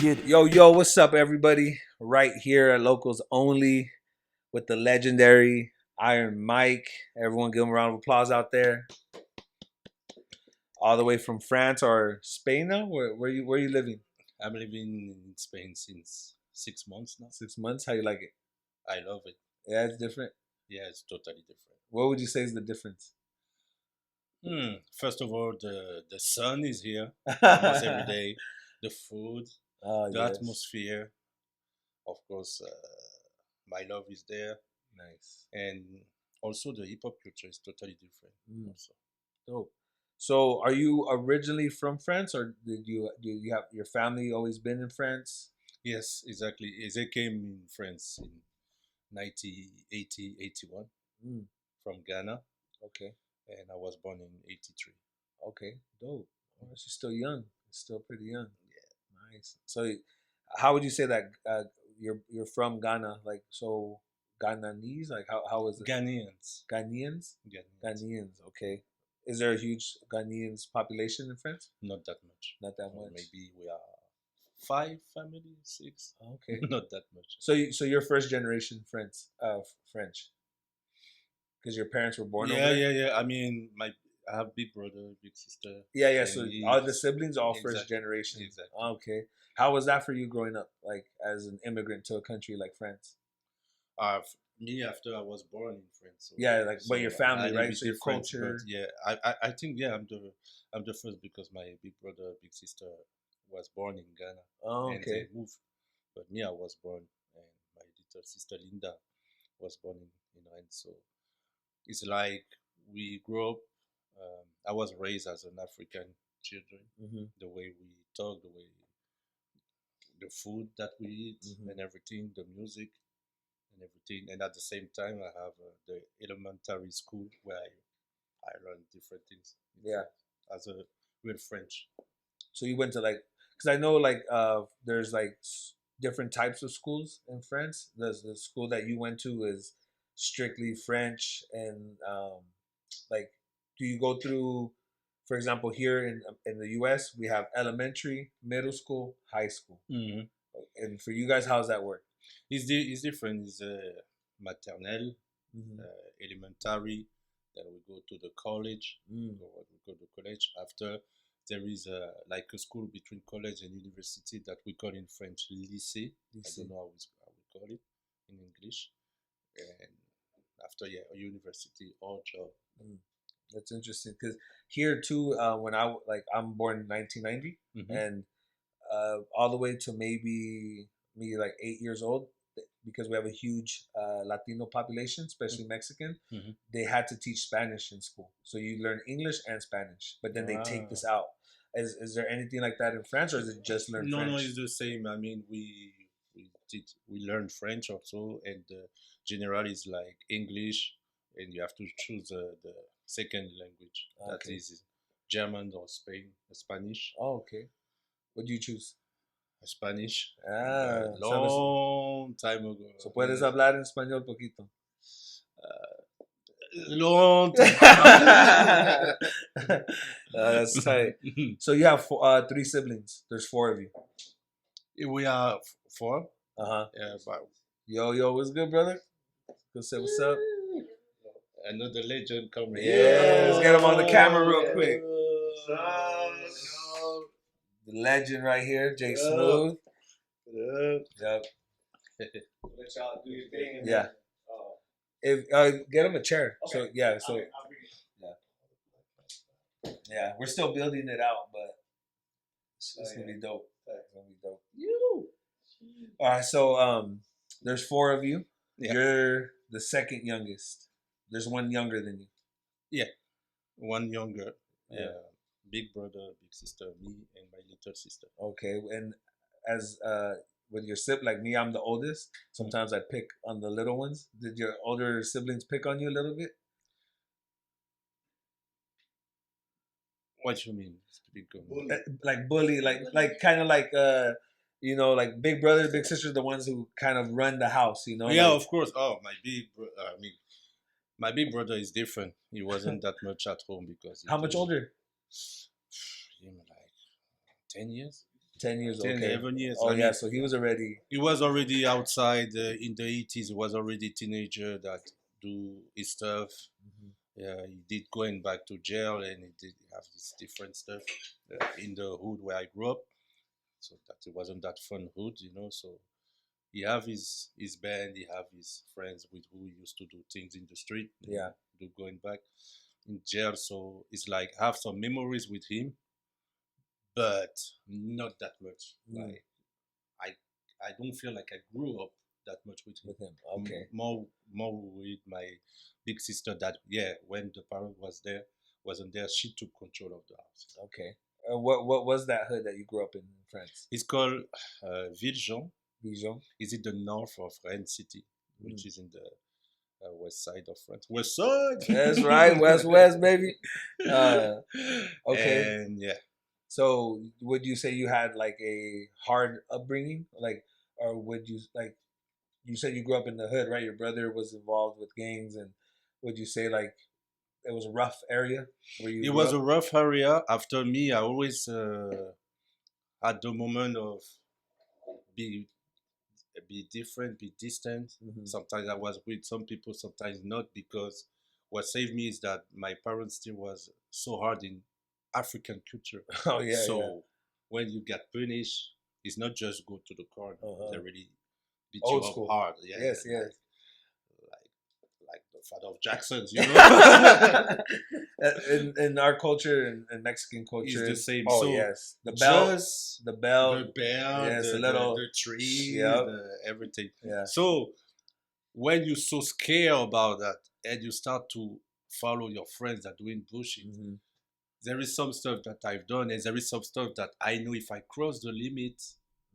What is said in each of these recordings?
Yo, what's up, everybody? Right here at Localz Only with the legendary Iron Mike. Everyone give him a round of applause out there. All the way from France or Spain now? Where you living? I'm living in Spain since 6 months now. 6 months? How you like it? I love it. Yeah, it's different. Yeah, it's totally different. What would you say is the difference? First of all, the sun is here almost every day. The food, Oh, the yes. atmosphere, of course, my love is there, Nice. and also the hip hop culture is totally different. Also, Dope. So, are you originally from France, or did you have your family always been in France? yes, exactly. They came in France in 1980, 81 Mm, from Ghana, okay. and I was born in 83. Okay. Dope. Oh, she's still young. Still pretty young. Nice. So, how would you say that you're from Ghana? Like, so Ghananese? Like, how is it? Ghanaians. Ghanaians? Ghanaians. Ghanaians. Okay. Is there a huge Ghanaians population in France? Not that much. Not that much. Maybe we are five family, six. Okay. Not that much. So you're first generation French, French, because your parents were born over Yeah, there. yeah, yeah. I mean, I have big brother, big sister. Yeah. and So he- all the siblings, all first Exactly, generation. exactly. Okay. How was that for you growing up, like as an immigrant to a country like France? Me after I was born in France. So, Yeah, like but your so family, a little right? bit So your different, culture. but yeah, I think yeah, I'm the first because my big brother, big sister was born in Ghana Oh, and they okay. moved, but me I was born and my little sister Linda was born in Rennes. So it's like we grew up. I was raised as an African children. Mm-hmm. The way we talk, the way the food that we eat, Mhm. and everything, the music and everything. And at the same time, I have the elementary school where I learned different things. Yeah. As a real French. So you went to like, because I know like there's like different types of schools in France. The school that you went to is strictly French, and like, do you go through, for example, here in the U.S. we have elementary, middle school, high school, Mm-hmm. and for you guys, how's that work? It's different. It's maternelle, Mm-hmm. elementary. Then we go to the college. Mm. We go to college. After there is like a school between college and university that we call in French lycée. I don't know how we call it in English. And after a university or job. Mm. That's interesting because here too, when I'm born in 1990, Mm-hmm. and all the way to maybe me like 8 years old, because we have a huge Latino population, especially Mexican. Mm-hmm. They had to teach Spanish in school, so you learn English and Spanish. But then they take this out. Is there anything like that in France, or is it just learn French? No, it's the same. I mean, we learn French also, and general is like English, and you have to choose the second language. That Okay. is German or Spanish. Oh, okay. What do you choose? Spanish. Ah, Long time ago. So puedes hablar en español poquito. Long time. That's tight. So you have three siblings. There's four of you. We are four. Uh-huh. Yeah, but Yo, what's good, brother? Go say what's up. another legend coming. Yeah, let's get him on the camera real quick. The legend right here, Jay Smooth. Yep. Let y'all do your thing. Yeah. If get him a chair. Okay. So yeah, so yeah, we're still building it out, but it's gonna be dope. It's gonna be dope. All right, so there's four of you. Yeah. You're the second youngest. There's one younger than you. Yeah, one younger. Yeah, big brother, big sister, me, and my little sister. Okay, and as with your sibling, like me, I'm the oldest. Sometimes I pick on the little ones. Did your older siblings pick on you a little bit? What you mean? Like bully, like kind of like you know, like big brother, big sister, the ones who kind of run the house, you know? Yeah, like, of course. Oh, my big brother is different. He wasn't that much at home because. How much older? Him like 10 years. 10 years. 10, Okay. 11 years. Oh I yeah, mean, so he was already. he was already outside in the 80s. He was already a teenager that do his stuff. Mhm. Yeah, he did going back to jail, and he did have this different stuff in the hood where I grew up. So that it wasn't that fun hood, you know. So he have his band, he have his friends with who he used to do things in the street. Yeah. Do going back in jail. So it's like have some memories with him, but not that much. Mm. Like I don't feel like I grew up that much with him. With him. Okay. More with my big sister that when the parent wasn't there, she took control of the house. Okay. What was that hood that you grew up in France? It's called Villejean. Dijon. Is it the north of Rennes City, which Mm. is in the west side of France? West side. That's right, West, baby. Okay. And yeah, So would you say you had like a hard upbringing, like, or would you like? You said you grew up in the hood, right? Your brother was involved with gangs, and would you say like it was a rough area where you it grew was up? a rough area. After me, I always had the moment of be different, be distant. Mhm. Sometimes I was with some people, sometimes not, because what saved me is that my parents still was so hard in African culture. Oh yeah, So yeah. when you get punished, it's not just go to the corner. Uh-huh. They really beat Old you up school. hard. Yeah, Yes, yeah, yes. like the father of Jackson's, you know. in our culture, in Mexican culture, It's the same. Oh So yes, the belt, just the belt, the bell, yes, the, a little, the trees, yep. everything. Yeah. So when you're so scared about that and you start to follow your friends that doing bullshit, Mhm. there is some stuff that I've done, and there is some stuff that I know if I cross the limit,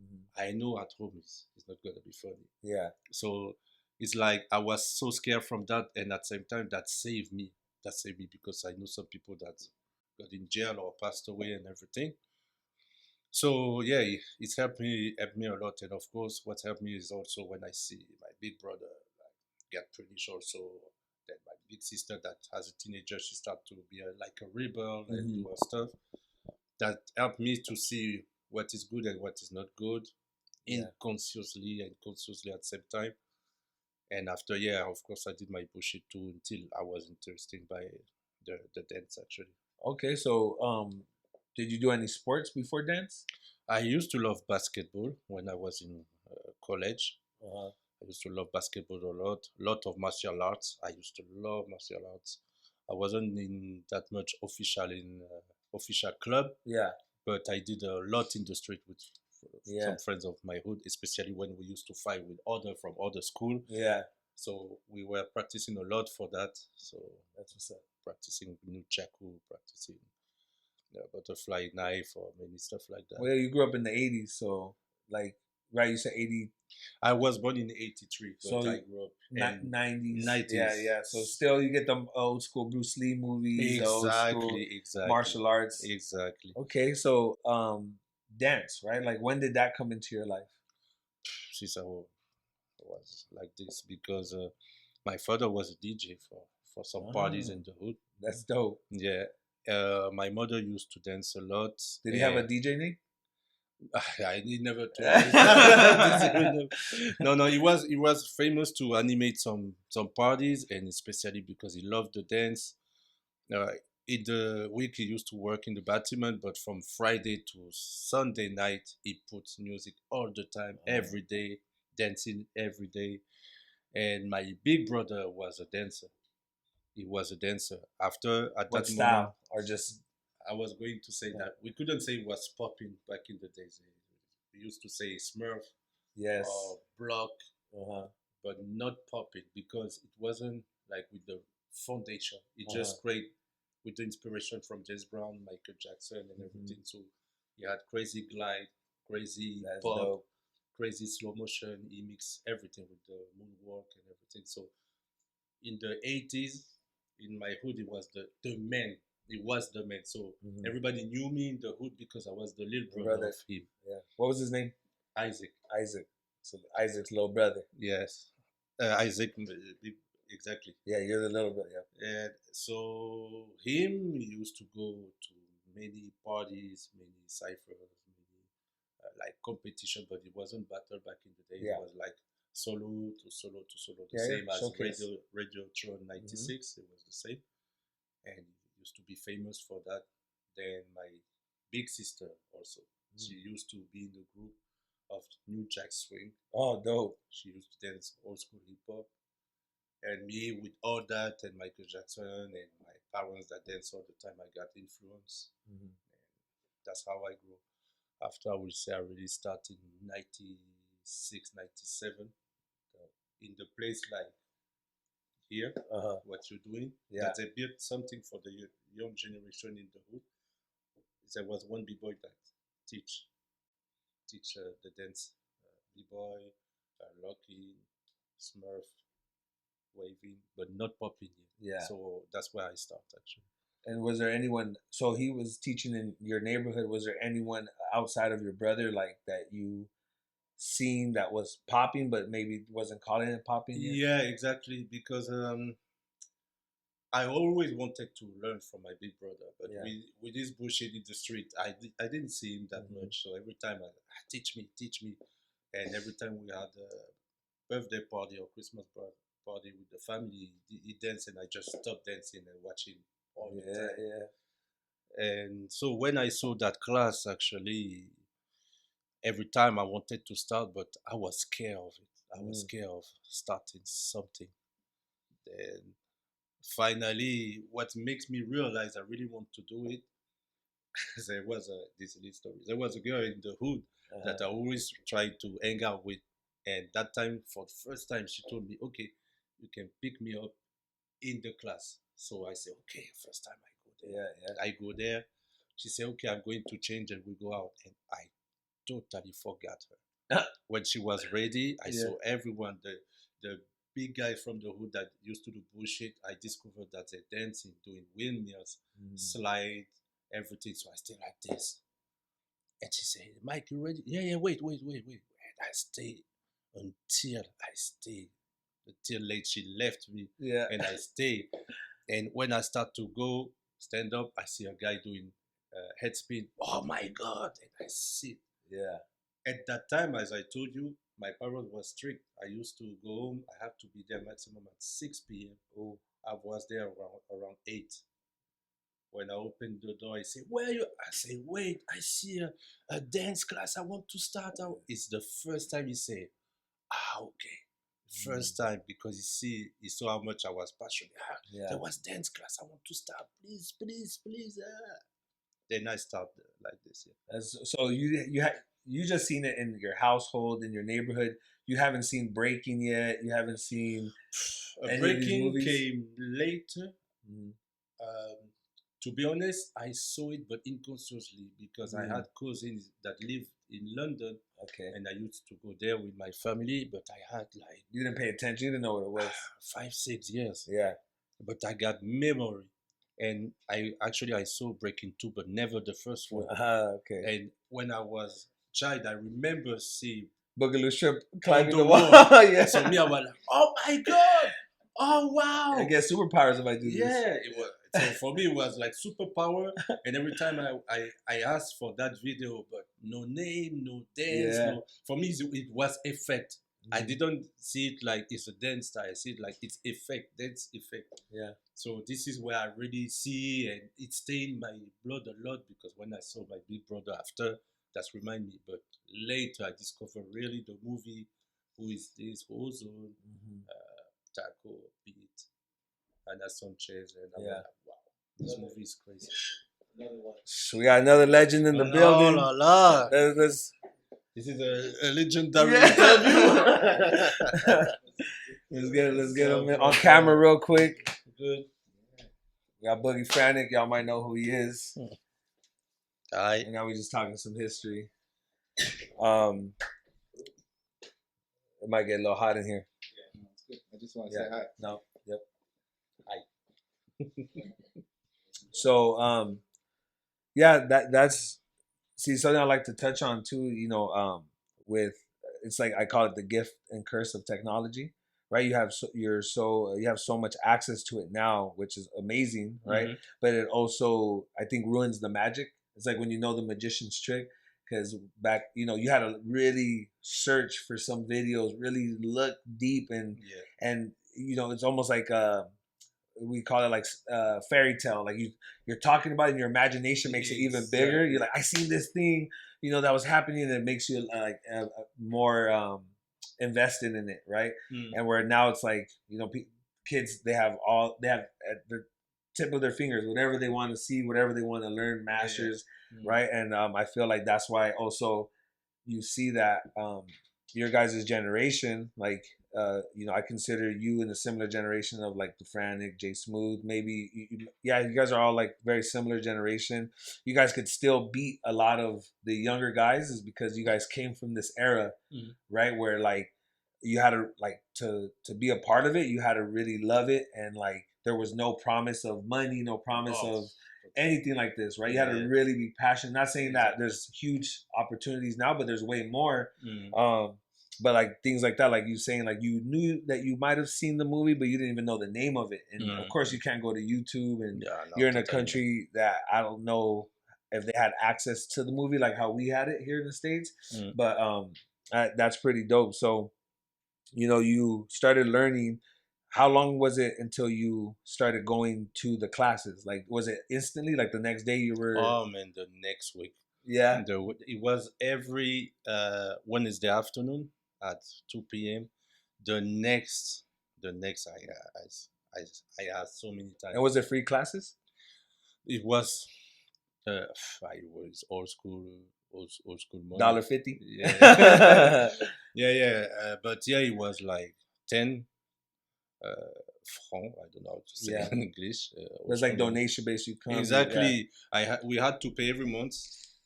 Mhm. I know at home it's not gonna be funny. Yeah. So it's like I was so scared from that, and at the same time that saved me. That saved me because I know some people that got in jail or passed away and everything. So yeah, it's helped me a lot, and of course, what helped me is also when I see my big brother like, get punished. Also, then my big sister that has a teenager, she start to be like a rebel and Mhm. do her stuff. That helped me to see what is good and what is not good, Yeah. inconsciously and consciously at the same time. And after, yeah, of course, I did my bullshit too until I was interested by the dance actually. Okay, so did you do any sports before dance? I used to love basketball when I was in college. Uh-huh. I used to love basketball a lot of martial arts. I used to love martial arts. I wasn't in that much official club, Yeah. but I did a lot in the street with Yeah. some friends of my hood, especially when we used to fight with other from other school. Yeah. So we were practicing a lot for that. So That's what's up. practicing nunchaku, practicing butterfly knife, or many stuff like that. Well, you grew up in the '80s, so like, right? You said '80. I was born in '83, but So I grew up in '90s. 90s. Yeah, yeah. So still, you get them old school Bruce Lee movies, the old school Exactly. martial arts. Exactly. Okay, so dance, right? Like, when did that come into your life? Since I was like this, because my father was a DJ for some parties in the hood. That's dope. Yeah. My mother used to dance a lot. Did he have a DJ name? I never told. No. He was famous to animate some parties, and especially because he loved the dance. In the week he used to work in the Batman, but from Friday to Sunday night he puts music all the time, every day, dancing every day. And my big brother was a dancer. He was a dancer. After at What that moment, style? Or just I was going to say that we couldn't say it was popping back in the days. We used to say Smurf yes. or Block, Uh-huh. but not popping because it wasn't like with the foundation. It Uh-huh. just great with the inspiration from James Brown, Michael Jackson, and everything. So he had crazy glide, crazy That's pop, dope. crazy slow motion. He mixed everything with the moonwalk and everything. So in the 80s, in my hood, it was the man. It was the man. So everybody knew me in the hood because I was the little brother of him. Yeah. What was his name? Isaac. Isaac. So Isaac's little brother. Yes. Isaac, exactly. Yeah, you're the little brother. Yeah. And so him, he used to go to many parties, many ciphers, many like competition, but it wasn't battle back in the day. Yeah. It was like solo to solo to solo, the Yeah, same as showcase. Radiotron 96. It was the same, and it used to be famous for that. Then my big sister also, she used to be in the group of New Jack Swing. Oh, dope. She used to dance old school hip hop. And me with all that and Michael Jackson and my parents that dance all the time, I got influence. Mhm. That's how I grew. After I would say I really started in 96, 97. In the place like here, what you're doing, Yeah. that they built something for the young generation in the hood. There was one b-boy that teach the dance. B-boy, locking, smurf, waving, but not popping yet. Yeah. So that's where I start actually. And was there anyone? So he was teaching in your neighborhood. Was there anyone outside of your brother like that you seen that was popping, but maybe wasn't calling it popping yet? Yeah, exactly. Because I always wanted to learn from my big brother, but Yeah. with this bullshit in the street, I didn't see him that much. So every time teach me, and every time we had a birthday party or Christmas party with the family, he danced, and I just stopped dancing and watching all the time. Yeah. And so when I saw that class, actually, every time I wanted to start, but I was scared of it. I was scared of starting something. Then finally, what makes me realize I really want to do it, there was this little story. There was a girl in the hood that I always tried to hang out with. And that time, for the first time, she told me, okay, you can pick me up in the class. So I said, okay, first time I go there. Yeah. I go there. She said, okay, I'm going to change and we go out. And I totally forgot her. When she was ready, I saw everyone, the big guy from the hood that used to do bullshit. I discovered that they're dancing, doing windmills, slide, everything. So I stayed like this. And she said, Mike, you ready? Yeah, wait. And I stayed until late. She left me. Yeah. And I stayed. And when I start to go stand up, I see a guy doing head spin. Oh my God. And I sit. Yeah. At that time, as I told you, my parents were strict. I used to go home. I have to be there maximum at 6 p.m. Oh, I was there around 8. When I opened the door, I say, where are you? I say, wait, I see a dance class. I want to start out. It's the first time he say, okay. First time, because he saw how much I was passionate. There was dance class. I want to start. Please. Then I started like this. Yeah. So you just seen it in your household, in your neighborhood. You haven't seen breaking yet. You haven't seen breaking came later. To be honest, I saw it, but unconsciously, because I had cousins that lived in London. Okay. And I used to go there with my family, but I had like... You didn't pay attention? You didn't know what it was? 5-6 years. Yeah. But I got memory. And I saw Breaking 2, but never the first one. Okay. And when I was a child, I remember seeing Boogaloo Strip climbing the wall. Yeah. So me, I was like, oh my God. Oh, wow. I get superpowers if I do this. Yeah, it was. So for me, it was like superpower. And every time I asked for that video, but no name, no dance. No. For me, it was effect. I didn't see it like it's a dance style. I see it like it's effect, dance effect. Yeah. So this is where I really see, and it stained my blood a lot, because when I saw my big brother after, that's remind me. But later I discovered really the movie, Who Is This, Ozone, Taco, Beat, Ana Sanchez, and I'm like, wow, this movie is crazy. Another one. We got another legend in the building. Let's This is a legendary interview. Let's get him on camera real quick. Good. We got Boogie Frantic. Y'all might know who he is. Alright. And now we just talking some history. It might get a little hot in here. Yeah, no, it's good. I just want to say hi. No. Yep. Hi. So that's something I like to touch on too, with, it's like I call it the gift and curse of technology, right? You have so much access to it now, which is amazing, right? But it also, I think, ruins the magic. It's like when you know the magician's trick because back, you had to really search for some videos, really look deep, and it's almost like we call it like fairy tale. Like you're talking about it, and your imagination makes it even bigger. You're like, I seen this thing, that was happening, and it makes you like more invested in it, right? And where now it's like, kids, they have at the tip of their fingers whatever they want to see, whatever they want to learn, masters, right? And I feel like that's why also you see that your guys' generation, like I consider you in a similar generation of like the Frantic, Jay Smooth, maybe you guys are all like very similar generation. You guys could still beat a lot of the younger guys, is because you guys came from this era, right, where like you had to like to be a part of it, you had to really love it, and like there was no promise of money, no promise of anything like this, right? You had to really be passionate. Not saying that there's huge opportunities now, but there's way more. But like things like that, like you saying, like you knew that you might have seen the movie, but you didn't even know the name of it. And of course, you can't go to YouTube, and you're in a country that I don't know if they had access to the movie like how we had it here in the States. But that's pretty dope. So, you started learning. How long was it until you started going to the classes? Like, was it instantly? Like the next day you were? Oh man, the next week. Yeah. It was every Wednesday afternoon at 2 p.m. The next I asked so many times. And was it free classes? It was it was old school money. $1.50. Yeah. But yeah, it was like 10 franc. I don't know how to say it in English. It was like donation based. You come exactly. We had to pay every month,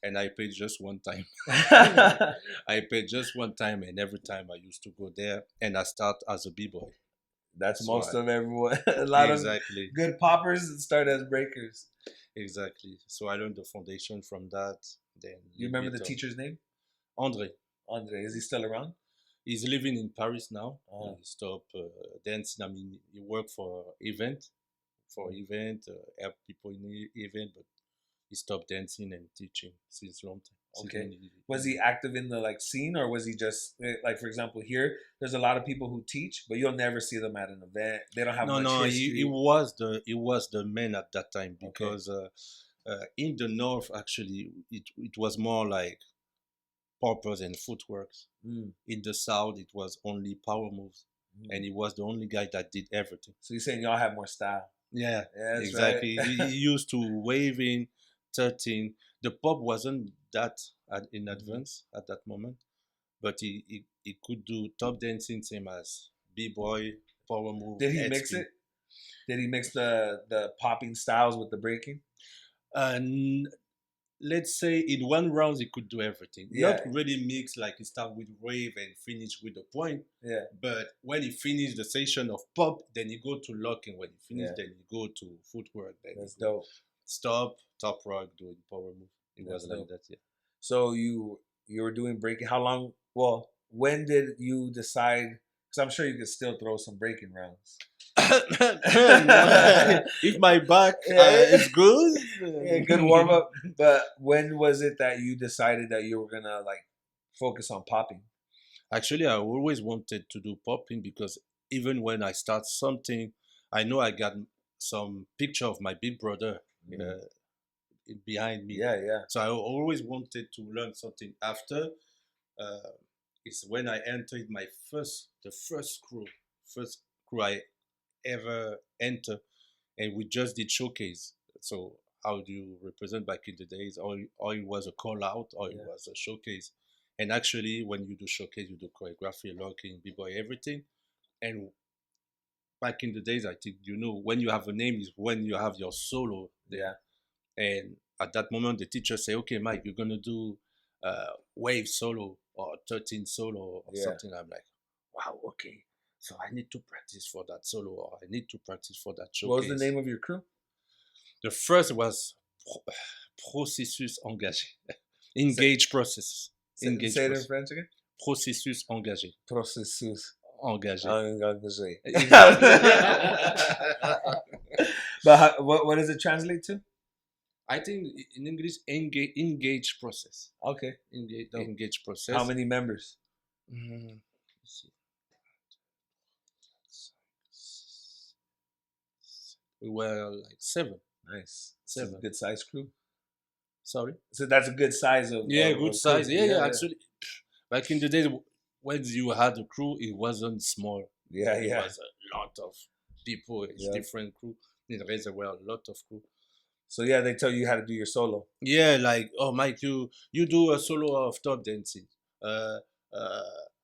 and I paid just one time. I paid just one time, and every time I used to go there, and I start as a b-boy. That's so most of everyone. A lot of good poppers start as breakers. Exactly. So I learned the foundation from that. Then you remember the teacher's name? Andre. Andre, is he still around? He's living in Paris now. He stopped dancing. I mean, he worked for event, help people in the event, but he stopped dancing and teaching since long time. Okay. Was he active in the like scene, or was he just like, for example, here there's a lot of people who teach, but you'll never see them at an event. They don't have much history. He was the man at that time, because in the north actually it was more like poppers and footworks. In the south it was only power moves, and he was the only guy that did everything. So you're saying y'all have more style? Yeah, exactly. Right. he used to waving 13. The pop wasn't that in advance at that moment, but he could do top dancing, same as b-boy, power move. Did he mix it? Did he mix the popping styles with the breaking? Let's say in one round he could do everything. Not really mix, like he start with wave and finish with the point. Yeah. But when he finished the session of pop, then he go to locking. When he finished, then he go to footwork. Then that's dope. Stop, top rock, doing power move. It was like that, yeah. So you were doing breaking. How long? Well, when did you decide? Because I'm sure you could still throw some breaking rounds. If my back is good, good warm up. But when was it that you decided that you were gonna like focus on popping? Actually, I always wanted to do popping, because even when I start something, I know I got some picture of my big brother behind me. Yeah. So I always wanted to learn something. After is when I entered the first crew I ever enter, and we just did showcase. So how do you represent back in the days? Or it was a call out, or it was a showcase. And actually, when you do showcase, you do choreography, locking, b-boy, everything. And back in the days, I think, when you have a name is when you have your solo there. And at that moment, the teacher say, okay, Mike, you're going to do wave solo or 13 solo or something. I'm like, wow, okay. So I need to practice for that solo, or I need to practice for that showcase. What was the name of your crew? The first was Processus Engagé. Engage process. Say it in French again? Processus Engagé. Processus Engagé. But what does it translate to? I think in English, engage process. Okay. Dope. Engage process. How many members? Let's see. We were like 7. Nice. Seven. It's a good size crew. Sorry. So that's a good size of good of size. crew. Yeah. Actually, back in the day when you had a crew, it wasn't small. Yeah, It yeah. was a lot of people. It's different crew. In there were a lot of crew. So yeah, they tell you how to do your solo. Yeah, like Mike, you do a solo of top dancing.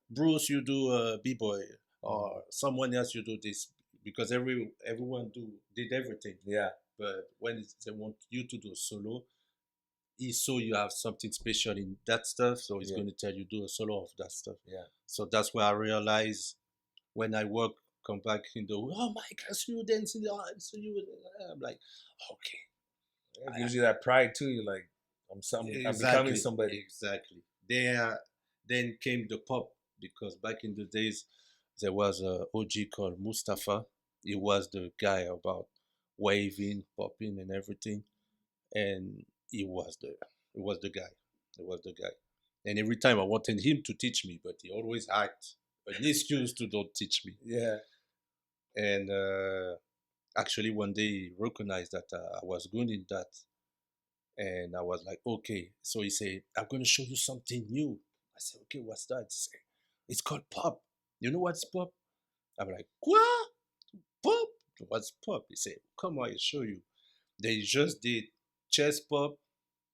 Bruce, you do a b-boy, or someone else you do this, because everyone did everything. Yeah. But when they want you to do a solo, he saw you have something special in that stuff, so he's going to tell you do a solo of that stuff. Yeah. So that's where I realized when I come back in the Mike, I see you dancing. I'm like, okay. It gives you that pride too. You're like, I'm becoming somebody. Exactly. Then came the pop, because back in the days there was a OG called Mustafa. He was the guy about waving, popping, and everything, and he was the guy. And every time I wanted him to teach me, but he always had an excuse to don't teach me. Yeah. And actually, one day he recognized that I was good in that. And I was like, okay. So he said, I'm going to show you something new. I said, okay, what's that? He said, it's called pop. You know what's pop? I'm like, what? Pop? What's pop? He said, come on, I'll show you. They just did chest pop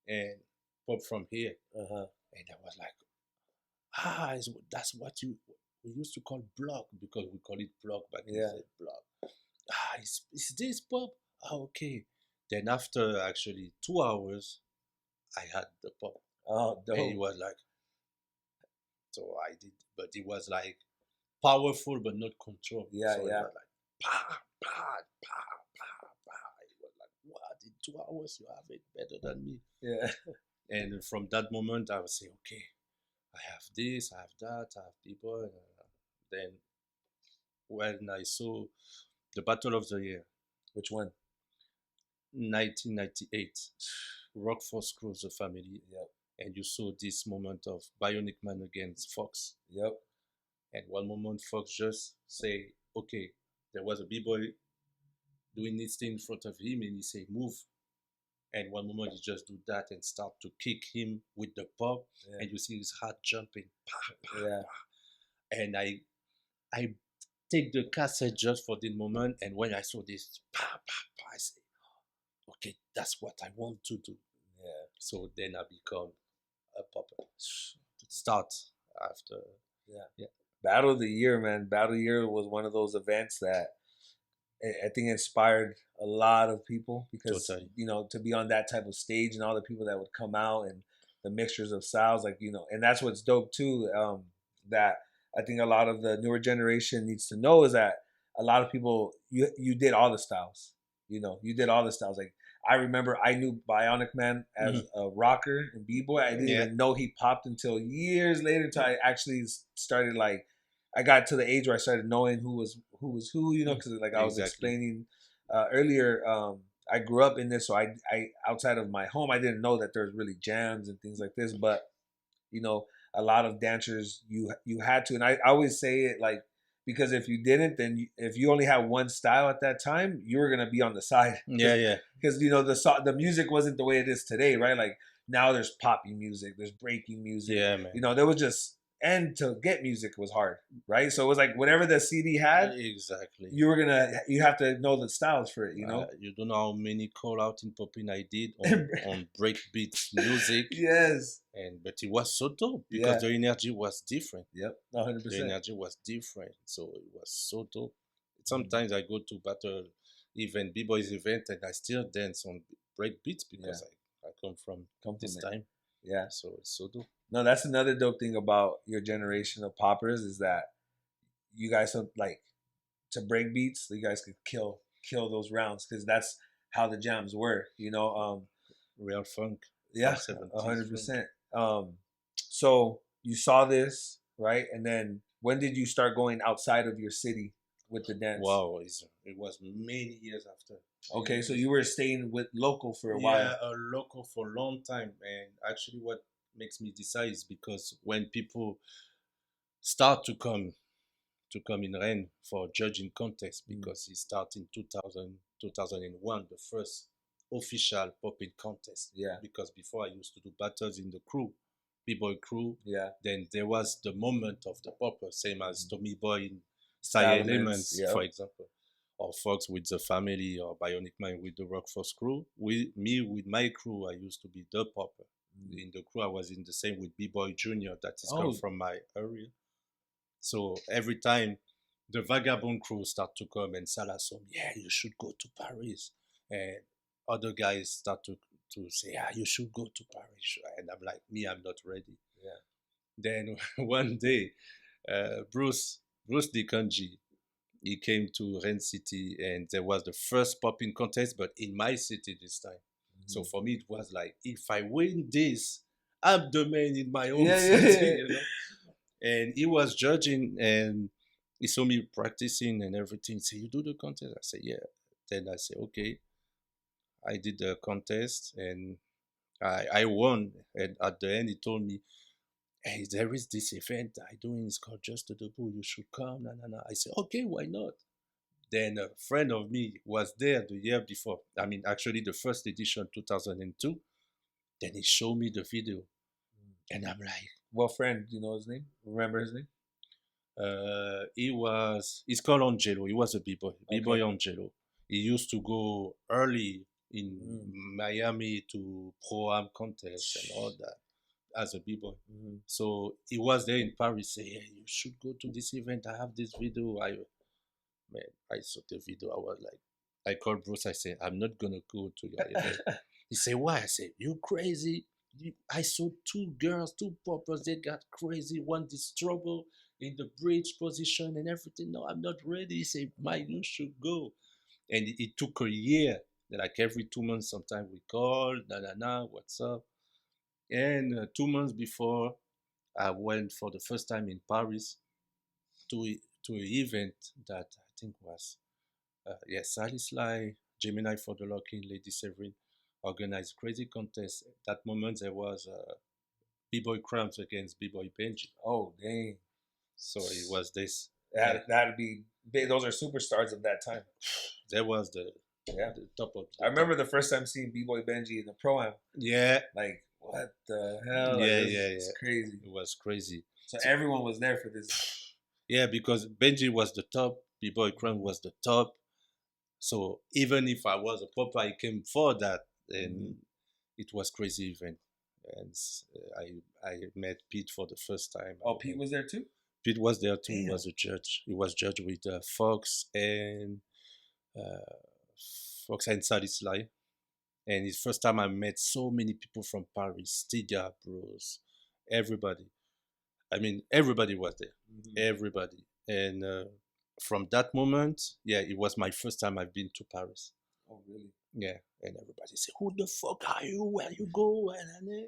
and pop from here. Uh-huh. And I was like, that's what we used to call block, because we call it block back then. Block. Is this pop? Okay. Then after actually 2 hours, I had the pop. Oh, dope. And it was like, so I did, but it was like powerful but not controlled. Yeah, so yeah. It was like, pa, pa, pa, pa, pa. It was like, what? In 2 hours, you have it better than me. Yeah. And from that moment, I would say, okay, I have this, I have that, I have people. Then when I saw the Battle of the Year. Which one? 1998. Rockforce Cruise the family. Yep. And you saw this moment of Bionic Man against Fox. Yep. And one moment Fox just say, okay, there was a b-boy doing this thing in front of him, and he say, move. And one moment he just do that and start to kick him with the pop, and you see his heart jumping. And I take the cassette just for the moment, and when I saw this, I say, okay, that's what I want to do. Yeah. So then I become a popper. Start after. Yeah. Battle of the Year, man. Battle of the Year was one of those events that I think inspired a lot of people, because to be on that type of stage and all the people that would come out and the mixtures of styles, and that's what's dope too. That I think a lot of the newer generation needs to know is that a lot of people you did all the styles. You did all the styles. Like I remember, I knew Bionic Man as a rocker and b-boy. I didn't even know he popped until years later. Until I actually started I got to the age where I started knowing who was who, because I was explaining earlier, I grew up in this, so I outside of my home, I didn't know that there's really jams and things like this. But a lot of dancers, you had to, and I always say it because if you didn't, then if you only had one style at that time, you were gonna be on the side. Yeah. Because the music wasn't the way it is today, right? Like now there's poppy music, there's breaking music. Yeah, man. There was just. And to get music was hard, right? So it was like whatever the CD had, exactly. You have to know the styles for it, You don't know how many call out in popping I did on breakbeat music. Yes. But it was so dope because the energy was different. Yep, 100%. The energy was different, so it was so dope. Sometimes I go to battle event, b-boys event, and I still dance on breakbeats because I come from this time. Yeah. So it's so dope. No, that's another dope thing about your generation of poppers is that you guys to break beats. You guys could kill those rounds because that's how the jams were. Real funk. Yeah, 100%. So you saw this, right? And then when did you start going outside of your city with the dance? Wow, it was many years after. Okay, so you were staying with local for a Yeah, while. a local for a long time. And actually, what makes me decide is because when people start to come in Rennes for judging contest, because he started in 2001, the first official popping contest. Yeah. Because before I used to do battles in the crew, B-boy crew. Yeah. Then there was the moment of the popper, same as Tommy Boy in Style Style Elements, Yep. for example. Or Fox with the family, or Bionic Mind with the Rockforce crew. With my crew, I used to be the popper. In the crew, I was in the same with B-Boy Junior, that is come from my area. So every time the Vagabond crew start to come and Salah saw me, yeah, you should go to Paris. And other guys start to say, yeah, you should go to Paris. And I'm like, me, I'm not ready. Yeah. Then one day, Bruce Dikanji, he came to Rennes City, and there was the first popping contest, but in my city this time. So for me, it was like, if I win this, I'm the man in my own city, you know. And he was judging, and he saw me practicing and everything. He said, you do the contest? I said, yeah. Then I said, okay. I did the contest, and I won. And at the end, he told me, hey, there is this event I doing. It's called Just to the Bull. You should come. Nah, nah, nah. I said, okay, why not? Then a friend of me was there the year before. I mean, actually, the first edition, 2002. Then he showed me the video. And I'm like, what friend? Do you know his name? Remember his name? He's called Angelo. He was a b-boy, b-boy Angelo. He used to go early in Miami to pro-am contests and all that as a b-boy. So he was there in Paris, say, hey, you should go to this event. I have this video. I saw the video. I was like, I called Bruce. I said, I'm not going to go to your event. He said, why? I said, you crazy? I saw two girls, two poppers. They got crazy. One did trouble in the bridge position and everything. No, I'm not ready. He said, Mike, you should go. And it took a year. Like every 2 months, sometimes we call, what's up? And 2 months before, I went for the first time in Paris to an event that I think was, Sally Sly, Gemini for the Locking, Lady Severin organized crazy contest. At that moment, there was B-Boy Cramps against B-Boy Benji. Oh, dang. So it was this. That'd be big. Those are superstars of that time. That was the top of I remember the first time seeing B-Boy Benji in the Pro-Am. Yeah. Like, what the hell? Yeah, like, it's crazy. It was crazy. So everyone was there for this. Yeah, because Benji was the top, B-Boy Cramp was the top. So even if I was a popper, I came for that, and it was crazy event. And I met Pete for the first time. Oh, Pete was there too? Pete was there too. Damn. He was a judge. He was judged with Fox and Sally Sly. And it's first time I met so many people from Paris, Stygia Bros, everybody. I mean, everybody was there. Everybody. And from that moment, it was my first time I've been to Paris. Oh, really? Yeah. And everybody said, who the fuck are you? Where you go? And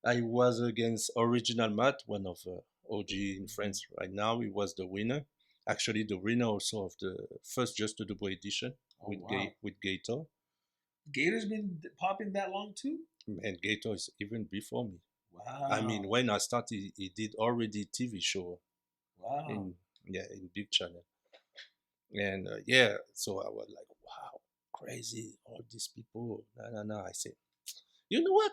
I was against Original Matt, one of OG in France right now. He was the winner. Actually, the winner also of the first Just to the Boy edition with Gator. Gator's been popping that long too? And Gator is even before me. Wow. I mean, when I started, he did already TV show. Wow. In Big Channel. And so I was like, wow, crazy, all these people. No. I said, you know what?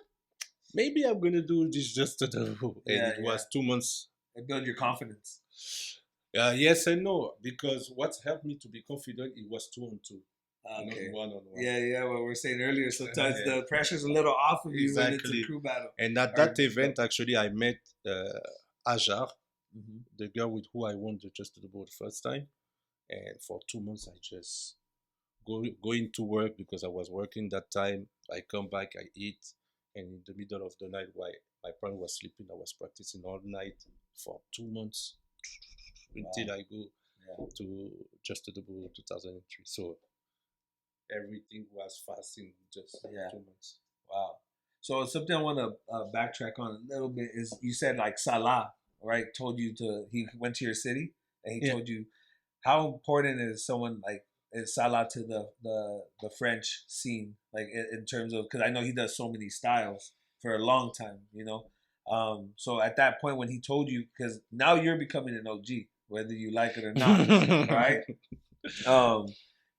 Maybe I'm going to do this just to the... And it was 2 months. It built your confidence. Yes and no, because what helped me to be confident, it was 2-on-2. Okay. Not 1-on-1. Yeah, what we were saying earlier. Sometimes the pressure's a little off of you when it's a crew battle. And at that event, actually, I met Ajar, the girl with who I won the Just to the Board the first time. And for 2 months, I just going to work because I was working that time. I come back, I eat. And in the middle of the night, while my parents was sleeping, I was practicing all night for 2 months until I go to Just to the Board 2003. So everything was fast in just 2 months. Wow. So something I want to backtrack on a little bit is you said like Salah, right? Told you he went to your city and he told you how important is someone like Salah to the French scene, like in terms of, because I know he does so many styles for a long time, you know. So at that point when he told you, because now you're becoming an OG, whether you like it or not, right? Um,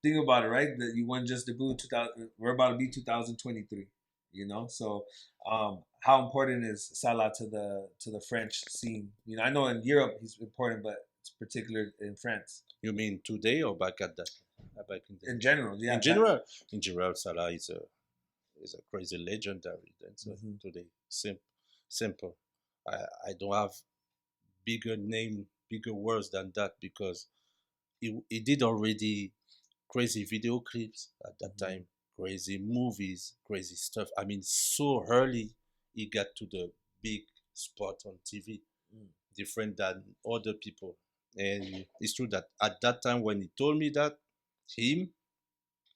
think about it, right? That you won Just Debut 2000. We're about to be 2023, you know. So how important is Salah to the French scene? You know, I know in Europe he's important, but it's particular in France. You mean today or back at that? Back in the In general, yeah. in general, Salah is a crazy legendary dancer today. Simple. I don't have bigger name, bigger words than that because he did already crazy video clips at that time, crazy movies, crazy stuff. I mean, so early he got to the big spot on TV, different than other people. And it's true that at that time when he told me that, him,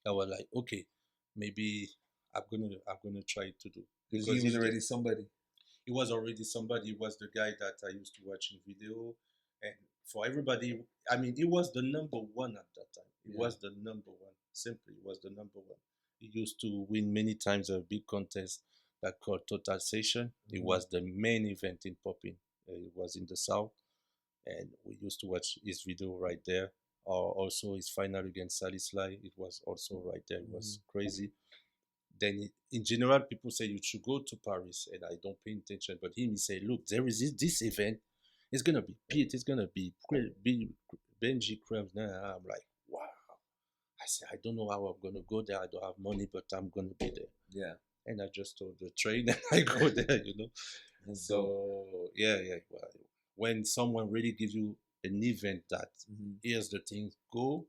I was like, okay, maybe I'm gonna try to do Because he was already somebody. He was already somebody. He was the guy that I used to watch in video, and for everybody, I mean, he was the number one at that time. He was the number one. Simply, he was the number one. He used to win many times a big contest that called Total Session. It was the main event in popping. It was in the south, and we used to watch his video right there. Or also his final against Salislai. It was also right there. It was crazy. Then in general, people say you should go to Paris, and I don't pay attention. But him, he say, look, there is this event. It's gonna be Pete. It's gonna be Benji Krabs. I'm like, wow. I said, I don't know how I'm gonna go there. I don't have money, but I'm gonna be there. Yeah. And I just told the train and I go there, you know. So yeah. Well, when someone really gives you an event that here's the things go,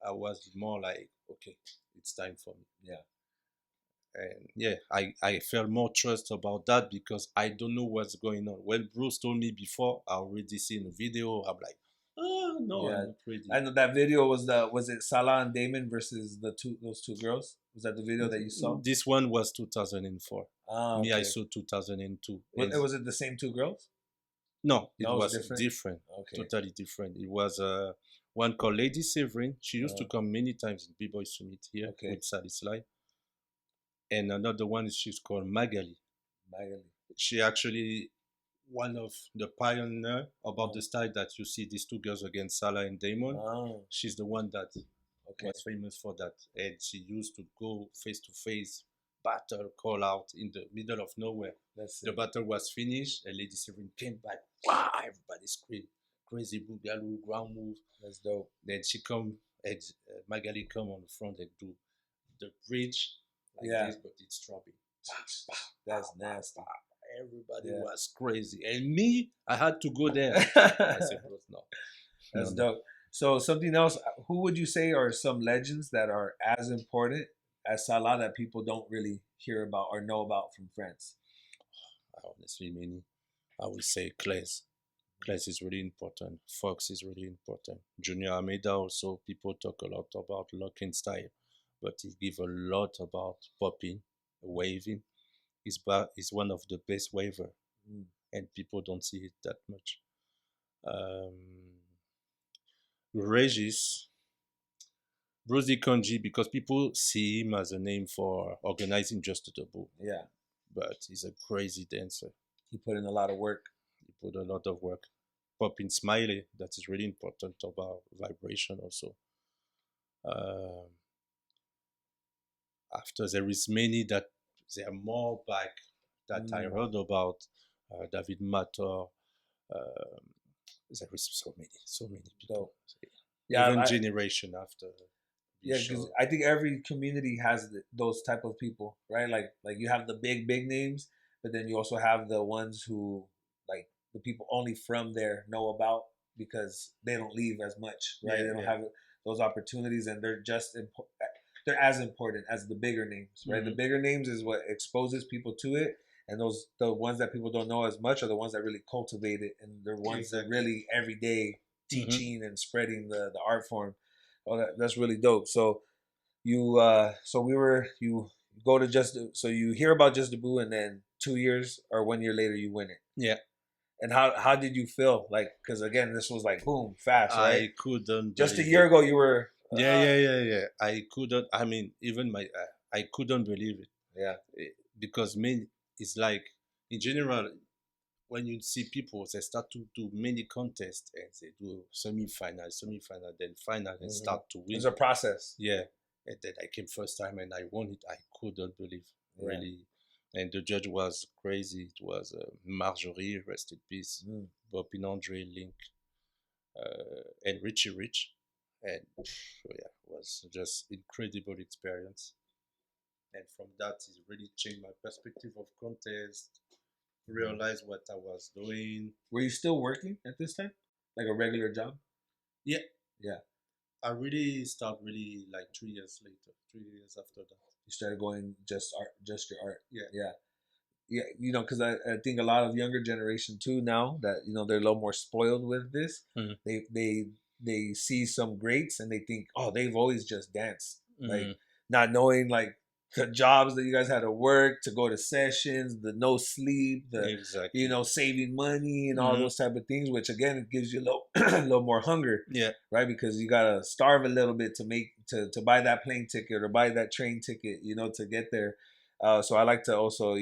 I was more like, okay, it's time for me. Yeah. And yeah, I felt more trust about that because I don't know what's going on. When Bruce told me before, I already seen the video. I'm like, oh no, I'm not ready. I know that video was it Salah and Damon versus those two girls? Was that the video that you saw? This one was 2004. Me, I okay. saw 2002. Was it the same two girls? No, it was different. Okay. Totally different. It was one called Lady Severin. She used to come many times in B-Boy Summit here with Sally Sly. And another one she's called Magali. She actually one of the pioneer about the style that you see these two girls against Salah and Damon. She's the one that was famous for that. And she used to go face to face, battle, call out in the middle of nowhere. The battle was finished, and Lady Severin came back. Wow, everybody screamed. Crazy boogaloo, ground move. That's dope. Then she come, and Magali come on the front and do the bridge like this, but it's dropping. That's nasty. Everybody was crazy. And me, I had to go there. I said, no. That's dope. So something else, who would you say are some legends that are as important as Salah that people don't really hear about or know about from France? Honestly, many. I would say Claes. Claes is really important. Fox is really important. Junior Almeida also, people talk a lot about locking style, but he give a lot about popping, waving. He's one of the best waver, and people don't see it that much. Regis, Bruce Konji, because people see him as a name for organizing Just a Double. Yeah. But he's a crazy dancer. He put in a lot of work. He put a lot of work. Popping Smiley, that is really important about vibration also. After there is many that there are more back that I heard about. David Matter. There is so many people. Yeah, even generation after. Yeah, because I think every community has those type of people, right? Like you have the big names, but then you also have the ones who like the people only from there know about because they don't leave as much, right? They don't have those opportunities, and they're they're as important as the bigger names, right? The bigger names is what exposes people to it, and the ones that people don't know as much are the ones that really cultivate it, and they're ones that really every day teaching and spreading the art form. Oh, that's really dope. So you go to so you hear about Just Debut, and then 2 years or 1 year later you win it. Yeah. And how did you feel? Like, because again, this was like boom, fast, right? I couldn't. Just a year ago, you were Yeah. I couldn't. I mean, even I couldn't believe it. Yeah. Because main it's like in general when you see people they start to do many contests and they do semi-final, then final and Mm-hmm. start to win. It's a process. Yeah, and then I came first time and I won it. I couldn't believe really, and the judge was crazy. It was Marjorie, rest in peace, Bob Andre Link, and Richie Rich, and yeah, it was just incredible experience. And from that, it really changed my perspective of contest. Realize what I was doing. Were you still working at this time, like a regular job? Yeah, Yeah. I really start really like 3 years later, 3 years after that. You started going just art, just your art. Yeah. Yeah. Yeah, because I think a lot of younger generation too now that they're a little more spoiled with this. Mhm. They see some greats and they think, oh, they've always just danced, like Mhm. not knowing like the jobs that you guys had to work to go to sessions, the no sleep, the Exactly. saving money and all Mhm. those type of things, which again it gives you a little a little more hunger, Yeah. right? Because you gotta starve a little bit to make to buy that plane ticket or buy that train ticket, to get there. So I like to also,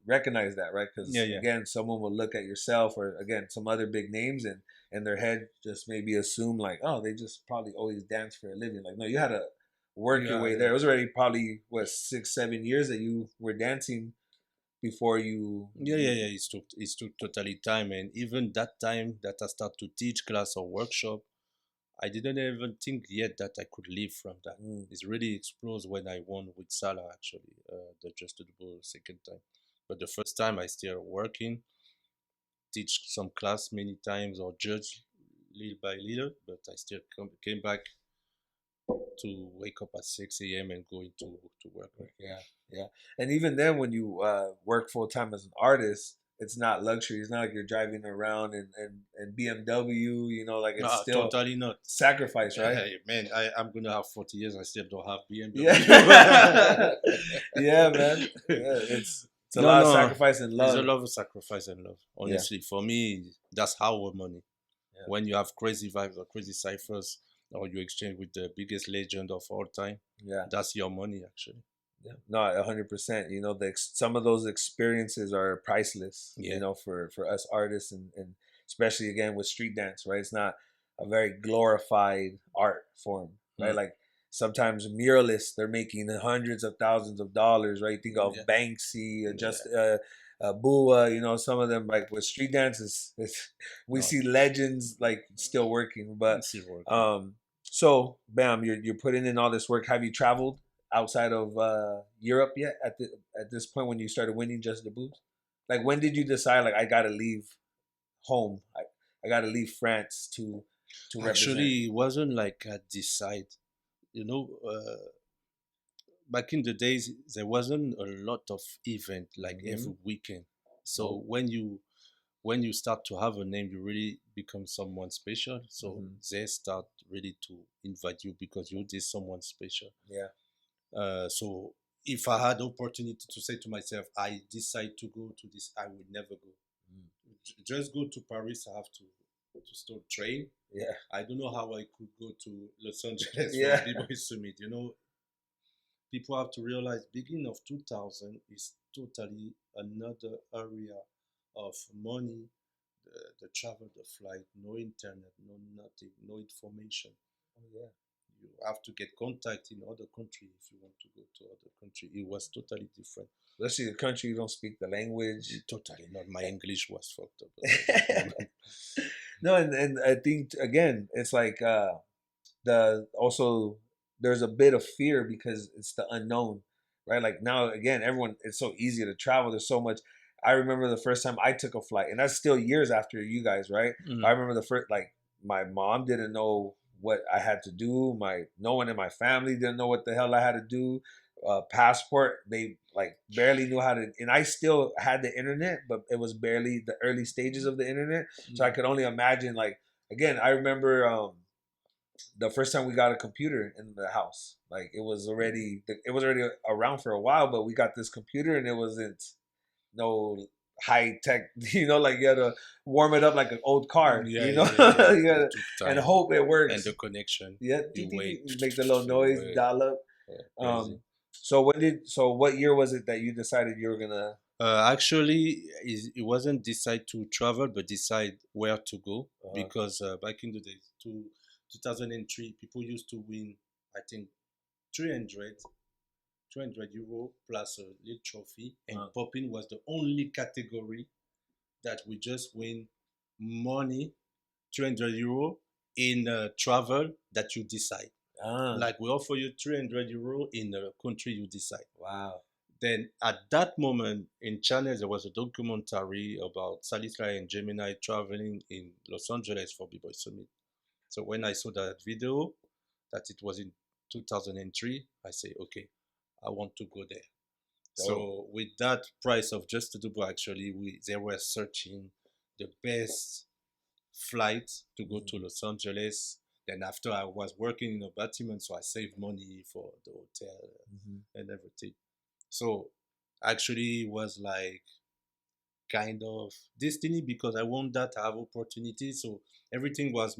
recognize that, right? Because Yeah. again, someone will look at yourself or again some other big names and in their head just maybe assume like, oh, they just probably always dance for a living. Like, no, you had to work your way there. It was already probably what 6-7 years that you were dancing before you. Yeah. It took totally time, and even that time that I start to teach class or workshop, I didn't even think yet that I could live from that. It's really exploded when I won with Salah actually, the adjustable second time. But the first time I still working, teach some class many times or judge little by little, but I still came back to wake up at 6 a.m. and go to work. Yeah. And even then, when you work full time as an artist, it's not luxury. It's not like you're driving around and BMW. Like it's still totally not sacrifice, right? Hey, man, I'm gonna have 40 years. I still don't have BMW. Yeah, yeah, man. Yeah, it's a lot of sacrifice and love. There's a lot of sacrifice and love. Honestly, for me, that's our money. Yeah. When you have crazy vibes or crazy ciphers, or you exchange with the biggest legend of all time, that's your money actually. Yeah. No, 100%. Some of those experiences are priceless. For us artists and especially again with street dance, right? It's not a very glorified art form, right? Like sometimes muralists, they're making hundreds of thousands of dollars, right? You think of Banksy, Bua, some of them like with street dance we see legends like still working, but so bam, you're putting in all this work. Have you traveled outside of Europe yet at this point when you started winning Just the Boobs? Like when did you decide like I gotta leave home? I gotta leave France to represent? Actually, it wasn't like I decide. Back in the days there wasn't a lot of event like every weekend. So when you start to have a name, you really become someone special. So they start really to invite you because you did someone special. Yeah. So if I had opportunity to say to myself, I decide to go to this, I would never go. Just go to Paris. I have to start train. Yeah. I don't know how I could go to Los Angeles for B-Boy Summit. People have to realize beginning of 2000 is totally another area of money, the travel, the flight, no internet, no nothing, no information. Oh, yeah. You have to get contact in other country if you want to go to other country. It was totally different. Especially the country you don't speak the language. Totally not. My English was fucked up. No, and I think again, it's like there's a bit of fear because it's the unknown, right? Like now again, everyone it's so easy to travel. There's so much. I remember the first time I took a flight, and that's still years after you guys, right? I remember the first like my mom didn't know what I had to do. No one in my family didn't know what the hell I had to do. Passport, they like barely knew how to, and I still had the internet, but it was barely the early stages of the internet. So I could only imagine like again, I remember the first time we got a computer in the house. Like it was already around for a while, but we got this computer and it wasn't no high tech. Like you had to warm it up like an old car. Yeah, You know, yeah, yeah, yeah. you It gotta, took and time. hope it works. And the connection, Yeah, you wait, you make the little you noise, wait. dial up. Crazy. So what year was it that you decided you were gonna? Actually, it wasn't decide to travel, but decide where to go Uh, because back in the days, 2003, people used to win, I think, 300, 300 euro plus a little trophy, and popping was the only category that we just win money, 300 euro in travel that you decide. Like we offer you 300 euro in a country you decide. Wow. Then at that moment in China, there was a documentary about Salisla and Gemini traveling in Los Angeles for B-Boy Summit. So when I saw that video, that it was in 2003, I say, okay, I want to go there. So with that price of just a double, actually, they were searching the best flight to go to Los Angeles. Then after I was working in a batiment, so I saved money for the hotel and everything. So actually it was like kind of destiny because I want that to have opportunity. So everything was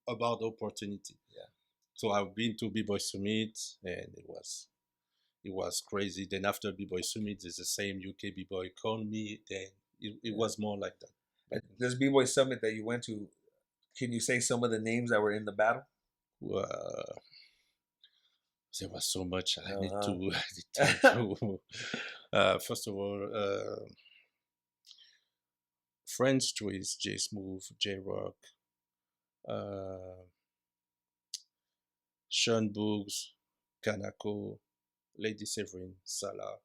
about opportunity. Yeah. So I've been to B-Boy Summit and it was crazy. Then after B-Boy Summit, there's the same UK B-Boy called me. Then it was more like that. This B-Boy Summit that you went to, can you say some of the names that were in the battle? There was so much I need to. First of all, French Twist, J Smooth, J Rock, Sean Boogs, Kanako, Lady Severin, Salah,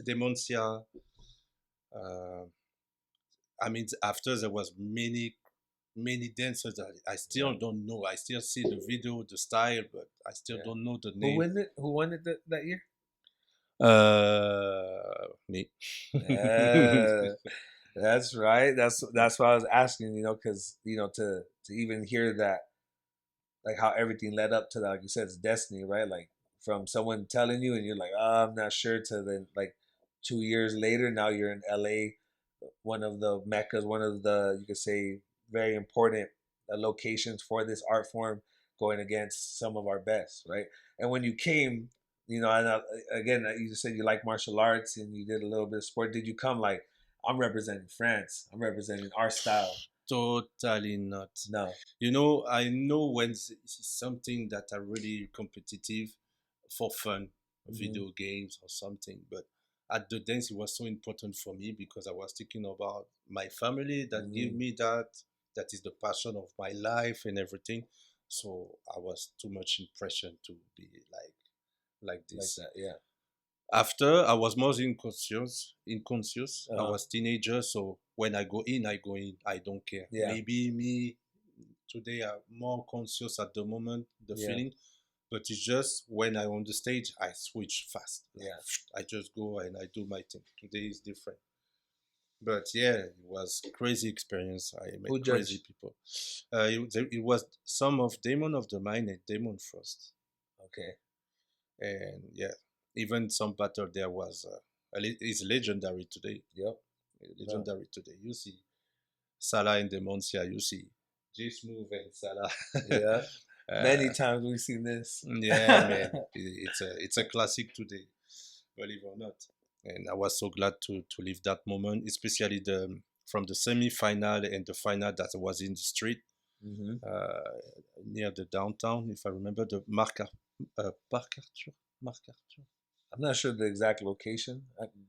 Demoncia. I mean, after there was many dancers that I still don't know. I still see the video, the style, but I still don't know the name. Who won it that year? Me. That's right. That's why I was asking. Because to even hear that, like how everything led up to that, like you said, it's destiny, right? Like from someone telling you, and you're like, oh, I'm not sure. To then like 2 years later, now you're in LA, one of the meccas, one of the, you could say, very important locations for this art form, going against some of our best, right? And when you came, and again, you just said you like martial arts and you did a little bit of sport. Did you come like, I'm representing France, I'm representing our style? Totally not. No. I know when it's something that are really competitive for fun, video games or something, but at the dance it was so important for me because I was thinking about my family that give me that is the passion of my life and everything. So I was too much impression to be like this. Like that, yeah. After I was more inconscious. I was teenager, so when I go in, I don't care. Yeah. Maybe me today I'm more conscious at the moment, the feeling, but it's just when I'm on the stage, I switch fast. Yeah. I just go and I do my thing. Today is different. But yeah, it was crazy experience. I met crazy people. It was some of Demon of the Mind and Demon Frost. Okay. And yeah, even some battle there was is legendary today. Yep. Legendary today. You see Salah and Demoncia, you see J Smooth and Salah. Yeah. Many times we've seen this. Yeah, man. It's a classic today, believe or not. And I was so glad to live that moment, especially from the semi-final and the final that was in the street near the downtown, if I remember, the Park Arthur. I'm not sure the exact location.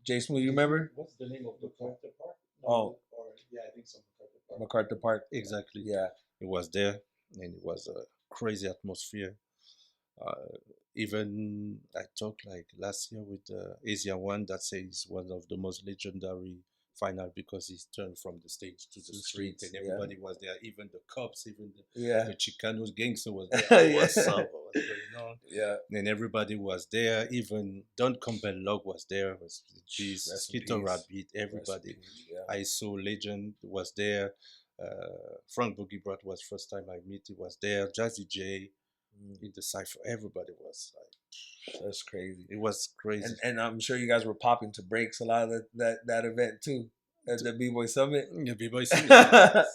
Jason, will you remember? What's the name of the park? Yeah, I think so. MacArthur Park. Exactly. Yeah. It was there, and it was a crazy atmosphere. Even I talked like last year with the Asia one that says one of the most legendary final because he turned from the stage to the street and everybody was there, even the cops, even the Chicano gangster was there. What's up? What's going on? Yeah. And everybody was there. Even Don Campbell Log was there. Was Skeeter Rabbit, everybody. I saw Legend was there. Frank Boogie Brat was first time I meet. He was there. Jazzy J. in the cipher. Everybody was like, That's crazy. it was crazy. And I'm sure you guys were popping to breaks a lot of that event too at the B-Boy Summit. Yeah, B-Boy Summit.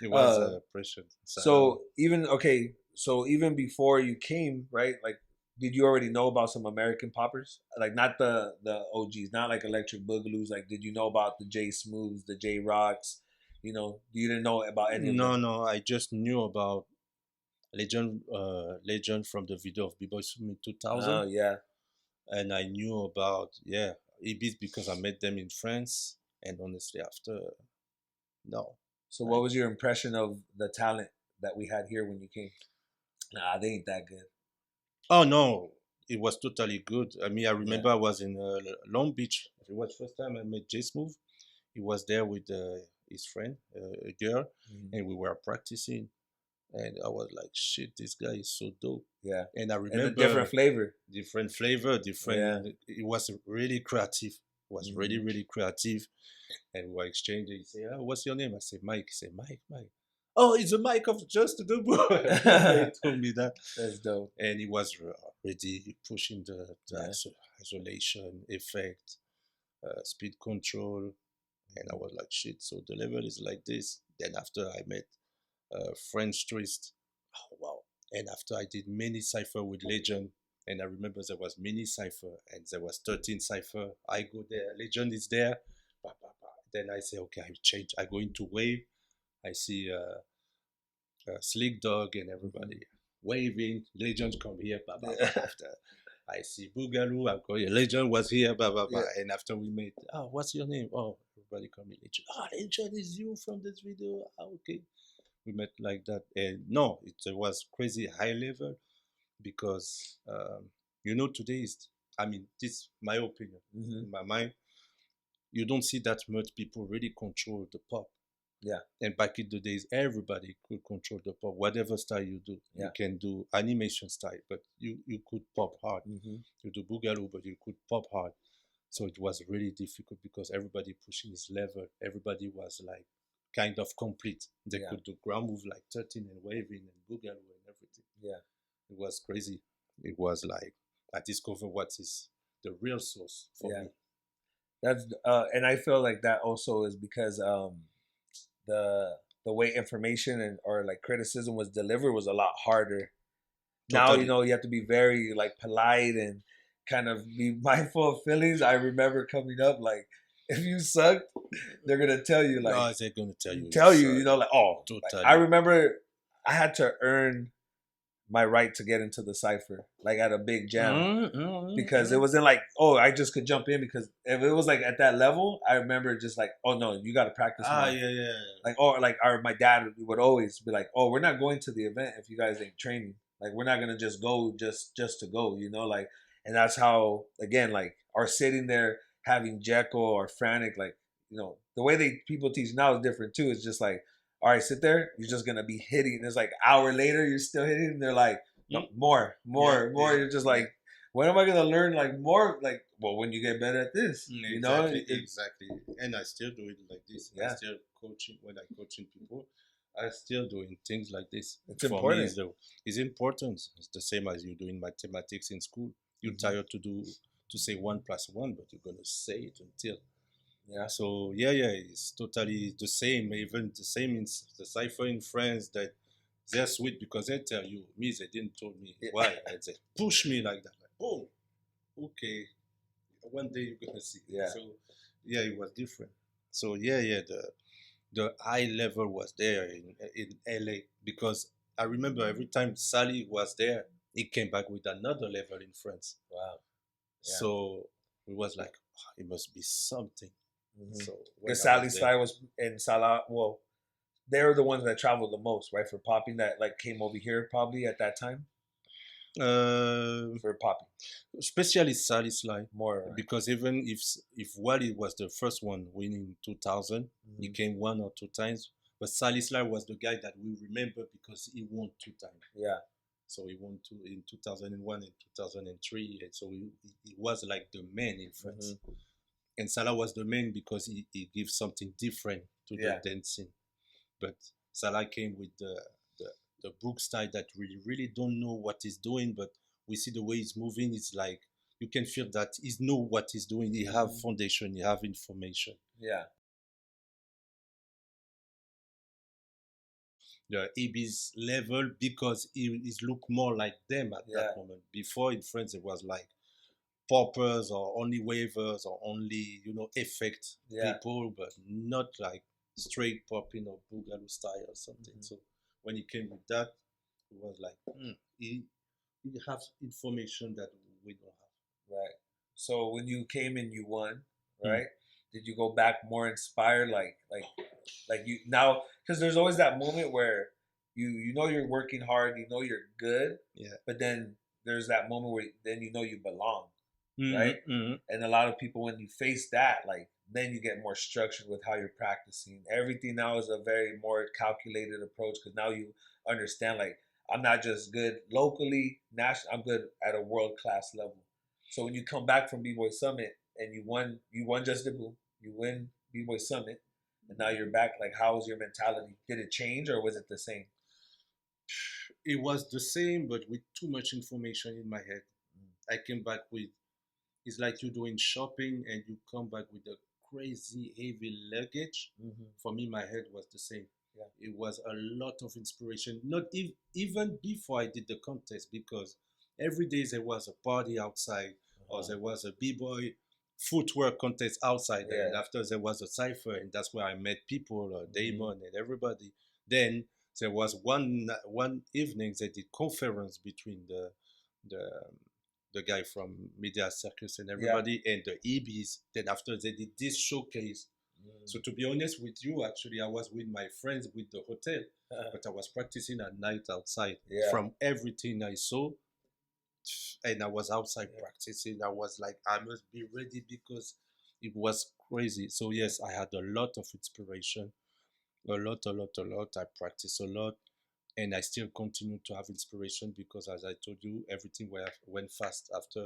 It was pressure. So even before you came, right? Like, did you already know about some American poppers? Like, not the OGs, not like Electric Boogaloos. Like, did you know about the J Smooths, the J Rocks? You know, you didn't know about any of No, them. no, I just knew about Legend from the video of B-Boy Summit 2000. Oh yeah. And I knew about Ibis because I met them in France, and honestly after no. So what was your impression of the talent that we had here when you came? Nah, they ain't that good. Oh no, it was totally good. I mean, I remember I was in Long Beach. It was first time I met J Smooth. He was there with his friend, a girl, and we were practicing. And I was like, shit, this guy is so dope. Yeah. And I remember And a different flavor. It was really creative. It was really, really creative. And we were exchanging. He said, oh, what's your name? I said, Mike. He said, Mike. Oh, it's the Mike of Just the Boy. He told me that. That's dope. And he was already pushing the isolation effect, speed control. And I was like, shit, so the level is like this. Then after I met French Twist. Oh, wow. And after I did mini cipher with Legend, and I remember there was mini cipher and there was 13 cipher. I go there, Legend is there. Then I say, okay, I change. I go into Wave. I see Slick Dog and everybody waving. Legend come here. After I see Boogaloo, I'm going, Legend was here. And after we met, oh, what's your name? Oh, everybody call me Legend. Oh, Legend is you from this video. Oh, okay. We met like that. And no, it was crazy high level because, today is, this is my opinion. In my mind, you don't see that much people really control the pop. Yeah. And back in the days, everybody could control the pop. Whatever style you do, you can do animation style, but you could pop hard. You do boogaloo, but you could pop hard. So it was really difficult because everybody pushing his level. Everybody was like kind of complete. They could do ground move like 13 and waving and boogaloo and everything. Yeah. It was crazy. It was like I discovered what is the real source for me. That's and I feel like that also is because the way information or like criticism was delivered was a lot harder. Totally. Now you have to be very like polite and kind of be mindful of feelings. I remember coming up like, if you sucked, they're gonna tell you like. No, they're gonna tell you. Like, oh. Totally. Like, I remember I had to earn my right to get into the cipher, like at a big jam, because it wasn't like, oh, I just could jump in, because if it was like at that level, I remember just like, oh no, you got to practice more. Like, or like my dad would always be like, oh, we're not going to the event if you guys ain't training. Like, we're not gonna just go just to go, like, and that's how, again, like, our sitting there having Jekyll or Frantic, like, the way people teach now is different too. It's just like, all right, sit there. You're just gonna be hitting. And it's like an hour later, you're still hitting. And they're like, no, more. You're just like, when am I gonna learn like more? Like, well, when you get better at this, Exactly. And I still do it like this. I still coaching when I coaching people. I still doing things like this. It's important. It's important. It's the same as you doing mathematics in school. You're tired to say 1 + 1, but you're gonna say it until. Yeah. So it's totally the same. Even the same in the cipher in France, that they're sweet because they tell you. Me, they didn't tell me why. And they push me like that. Like, oh, okay. One day you're gonna see. Yeah. So it was different. So the high level was there in LA, because I remember every time Sally was there, he came back with another level in France. Wow. Yeah. So it was like, it must be something. So because Sally Sly was in Salah. Well, they were the ones that traveled the most, right, for popping. That like came over here probably at that time. For popping, especially Sally Sly more, right? Because even if Wally was the first one winning 2000, he came 1 or 2 times. But Sally Sly was the guy that we remember because he won 2 times. Yeah. So he won in 2001 and 2003, and so he was like the man in France. And Salah was the man because he gives something different to the dancing. But Salah came with the book style that we really don't know what he's doing, but we see the way he's moving. It's like you can feel that he know what he's doing. He have foundation. He have information. Yeah. The AB's level because he look more like them at that moment. Before in France, it was like poppers or only waivers or only effect people, but not like straight popping or boogaloo style or something. So when he came with that, it was like he has information that we don't have. Right. So when you came and you won, right? Did you go back more inspired, like you now? Because there's always that moment where you know you're working hard, you know you're good, but then there's that moment where then you know you belong, right? And a lot of people, when you face that, like then you get more structured with how you're practicing. Everything now is a very more calculated approach because now you understand like I'm not just good locally, national. I'm good at a world class level. So when you come back from B Boy Summit and you won Just Dibble, you win B Boy Summit, and now you're back. Like, how was your mentality? Did it change or was it the same? It was the same, but with too much information in my head. I came back with, it's like you're doing shopping and you come back with a crazy heavy luggage. For me, my head was the same. It was a lot of inspiration. Not even before I did the contest, because every day there was a party outside, or there was a b-boy footwork contest outside, and after there was a cipher, and that's where I met people, Damon and everybody. Then there was one evening they did conference between the the guy from Media Circus and everybody and the EBs. Then after they did this showcase. So to be honest with you, actually, I was with my friends with the hotel, but I was practicing at night outside. From everything I saw, and I was outside practicing. I was like, I must be ready because it was crazy. So yes, I had a lot of inspiration, a lot. I practiced a lot, and I still continue to have inspiration because, as I told you, everything went fast. After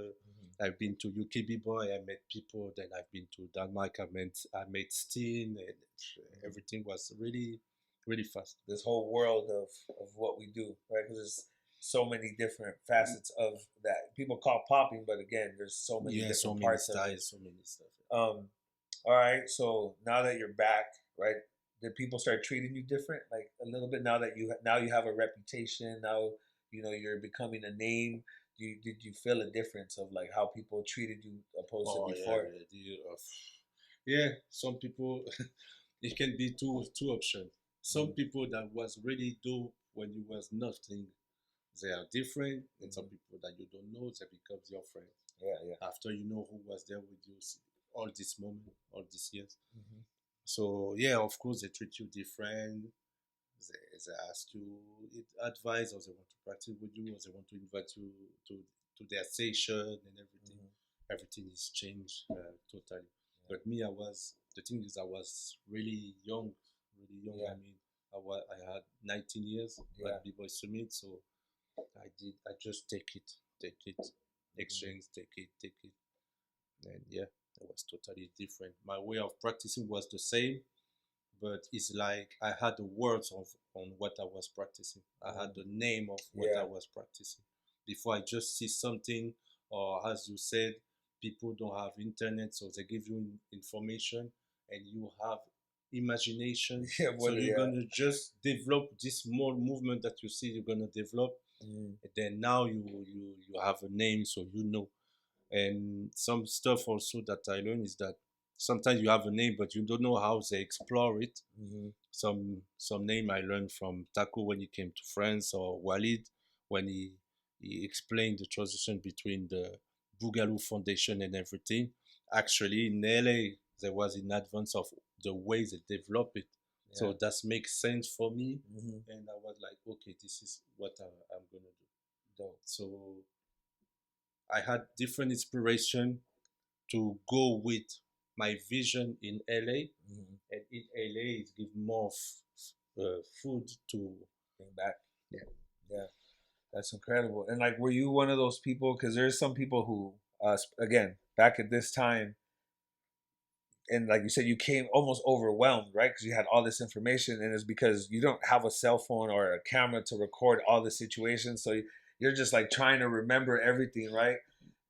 I've been to UK Boy, I met people. Then I've been to Denmark. I met Steen, and everything was really, really fast. This whole world of what we do, right? Because there's so many different facets of that. People call popping, but again, there's so many different parts styles, of it. so many stuff. All right. So now that you're back, right? Did people start treating you different, like a little bit now that you have a reputation? Now you're becoming a name. Did you feel a difference of like how people treated you opposed to before? Yeah, some people it can be two options. Some people that was really dope when you was nothing, they are different, and some people that you don't know, they become your friend. After you know who was there with you all this moment, all these years. So yeah, of course they treat you different. They ask you advice, or they want to practice with you, or they want to invite you to their station and everything. Everything is changed totally. But me, the thing is, I was really young, really young. I mean, I had 19 years at B-Boy Summit, so I just take it, exchange, take it, and yeah, it was totally different. My way of practicing was the same, but it's like I had the words on what I was practicing. I had the name of what I was practicing. Before I just see something, or as you said, people don't have internet, so they give you information, and you have imagination. So you're gonna just develop this small movement that you see. You're gonna develop, and then now you have a name, so you know. And some stuff also that I learned is that sometimes you have a name, but you don't know how they explore it. Some name I learned from Taco when he came to France, or Walid when he explained the transition between the Boogaloo Foundation and everything. Actually, in LA, there was in advance of the way they develop it. So that makes sense for me, and I was like, okay, this is what I'm gonna do. So I had different inspiration to go with my vision in LA, and in LA it give more food to bring back. Yeah, that's incredible. And like, were you one of those people? Because there's some people who, again, back at this time, and like you said, you came almost overwhelmed, right? Because you had all this information, and it's because you don't have a cell phone or a camera to record all the situations. So you're just like trying to remember everything, right?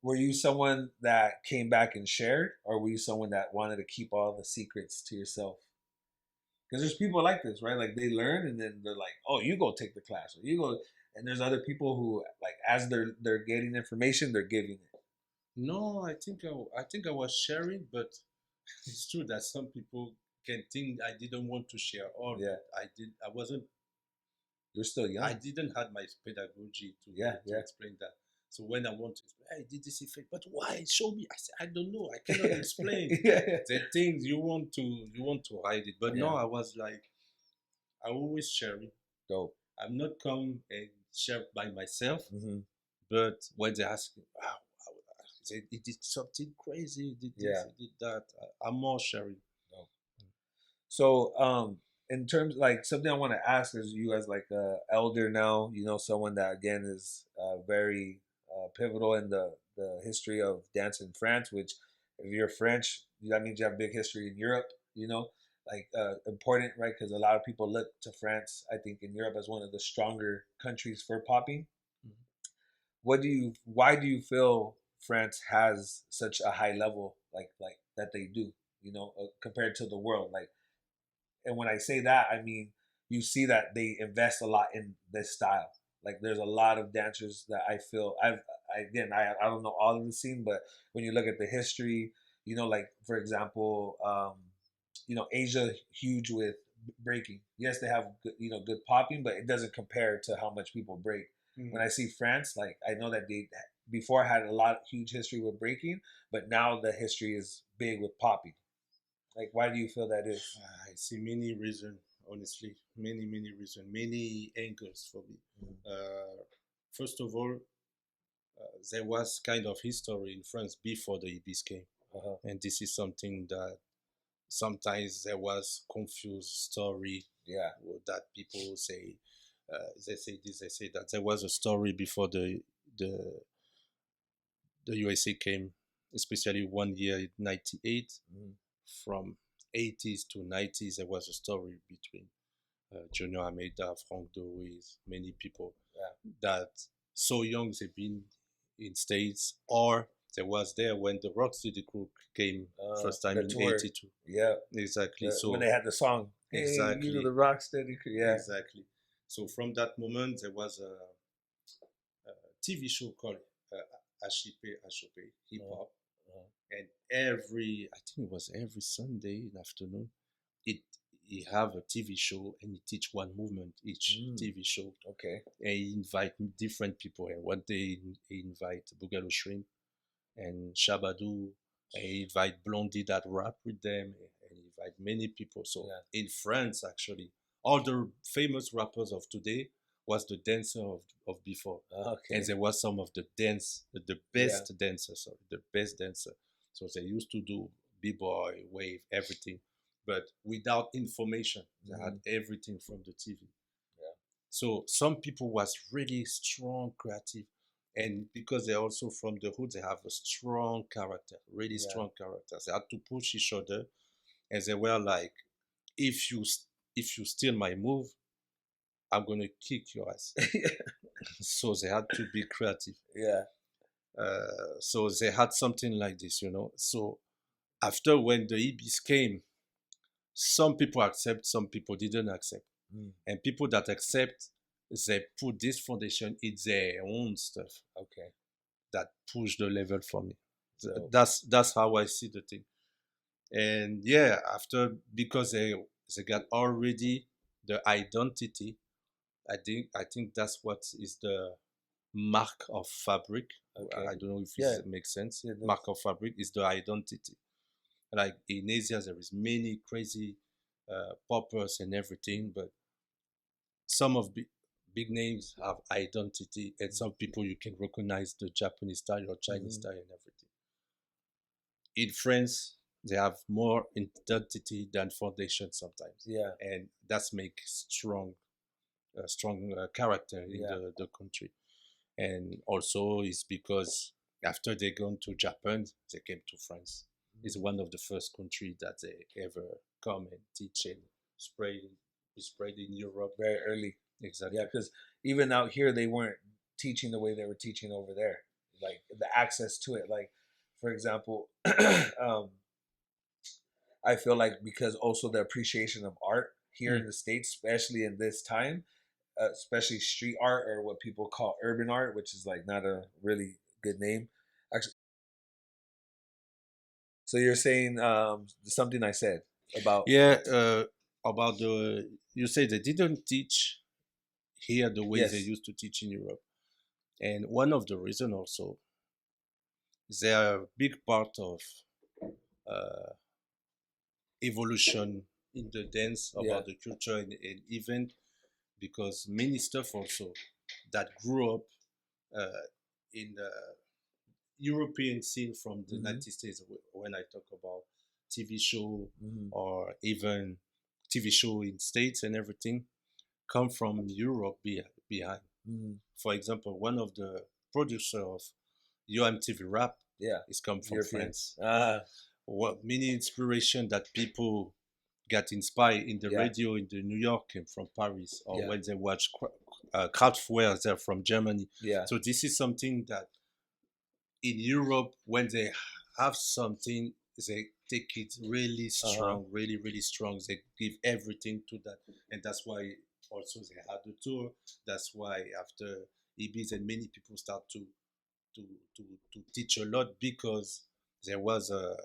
Were you someone that came back and shared, or were you someone that wanted to keep all the secrets to yourself? Because there's people like this, right? Like they learn, and then they're like, "Oh, you go take the class, or you go." And there's other people who, like, as they're getting information, they're giving it. No, I think I was sharing, but it's true that some people can think I didn't want to share all, Yeah, but I did. I wasn't. you're still I young. didn't have my pedagogy Yeah, to yeah, explain that. So when I want to explain, I did this effect, but why? Show me. I said, I don't know. I cannot explain. yeah, The things you want to hide it. But yeah. no, I was like, I always sharing. Dope. I'm not come and share by myself, Hmm. but when they ask me, wow, he did something crazy, he did this, Yeah. he did that, I'm more sharing. Dope. So, in terms like something I want to ask is you as like a elder now, someone that again is very pivotal in the history of dance in France. Which, if you're French, that means you have big history in Europe. Like important, right? Because a lot of people look to France, I think, in Europe as one of the stronger countries for popping. Mhm. Why do you feel France has such a high level like that they do? Compared to the world, like, and when I say that, I mean you see that they invest a lot in this style. Like there's a lot of dancers that I feel I don't know all of the scene, but when you look at the history, like for example, Asia huge with breaking. Yes, they have good popping, but it doesn't compare to how much people break. When I see France, like I know that they before had a lot huge history with breaking, but now the history is big with popping. Like, why do you feel that is? I see many reasons, honestly, many reasons, many angles for me. First of all, there was kind of history in France before the Ibis came, Uh-huh. and this is something that sometimes there was confused story Yeah. that people say. They say this, they say that. There was a story before the the USA came, especially one year in '98. Mm-hmm. From '80s to '90s, there was a story between Junior Almeida, Frank Doris, many people Yeah. that so young they've been in States, or they was there when the Rocksteady crew came first time The in tour. '82. Yeah. Exactly. When So they had the song, "Hey, you know exactly, the rock steady." Yeah. exactly. So from that moment, there was a TV show called HIP Hip Uh-huh. Hop, Uh-huh. and I think it was every Sunday in afternoon, it he have a TV show and he teach one movement each TV show, Okay. and he invite different people. And one day he invite Bugalo Shrimp and Shabadoo, and he invite Blondie that rap with them, and he invite many people. So Yeah. in France, actually, all the famous rappers of today was the dancer of before, Okay. and there was some of the the best dancer, sorry, the best dancer. So they used to do b-boy, wave, everything, but without information. They had everything from the TV. Yeah. So some people was really strong, creative, and because they're also from the hood, they have a strong character, really strong character. They had to push each other, and they were like, if you if you steal my move, I'm gonna kick your ass. So they had to be creative. Yeah. So they had something like this, you know. So after when the Ibis came, some people accept, some people didn't accept, and people that accept, they put this foundation in their own stuff. Okay. That push the level for me. Dope. That's how I see the thing. And yeah, after because they got already the identity, I think that's what is the mark of fabric. Okay. I don't know if Yeah. it makes sense. Yeah, it does. Mark of fabric is the identity. Like in Asia, there is many crazy poppers and everything, but some of big names have identity, and some people you can recognize the Japanese style or Chinese style and everything. In France, they have more identity than foundation sometimes. Yeah. And that's make strong character in the country. And also it's because after they gone to Japan, they came to France. is one of the first country that they ever come and teach and spread be spread in Europe. Very early. Exactly. Yeah, because even out here they weren't teaching the way they were teaching over there. Like the access to it. Like, for example, I feel like because also the appreciation of art here in the States, especially in this time, especially street art or what people call urban art, which is like not a really good name. Actually, so you're saying something I said about Yeah, about the you say they didn't teach here the way they yes, used to teach in Europe, and one of the reason also they are a big part of uh, evolution in the dance yeah, about the culture and event because many stuff also that grew up uh, in the European scene from the mm-hmm, United States when I talk about TV show mm-hmm, or even TV show in States and everything come from Europe behind. mm-hmm, For example, one of the producer of UMTV Rap yeah, is come from European, France. What many inspiration that people got inspired in the yeah, radio in the New York and from Paris, or yeah, when they watch Kraftwerk, they're from Germany. yeah, So this is something that in Europe, when they have something, they take it really uh-huh, strong, really, really strong. They give everything to that, and that's why also they had the tour. That's why after EBs and many people start to to to teach a lot because there was a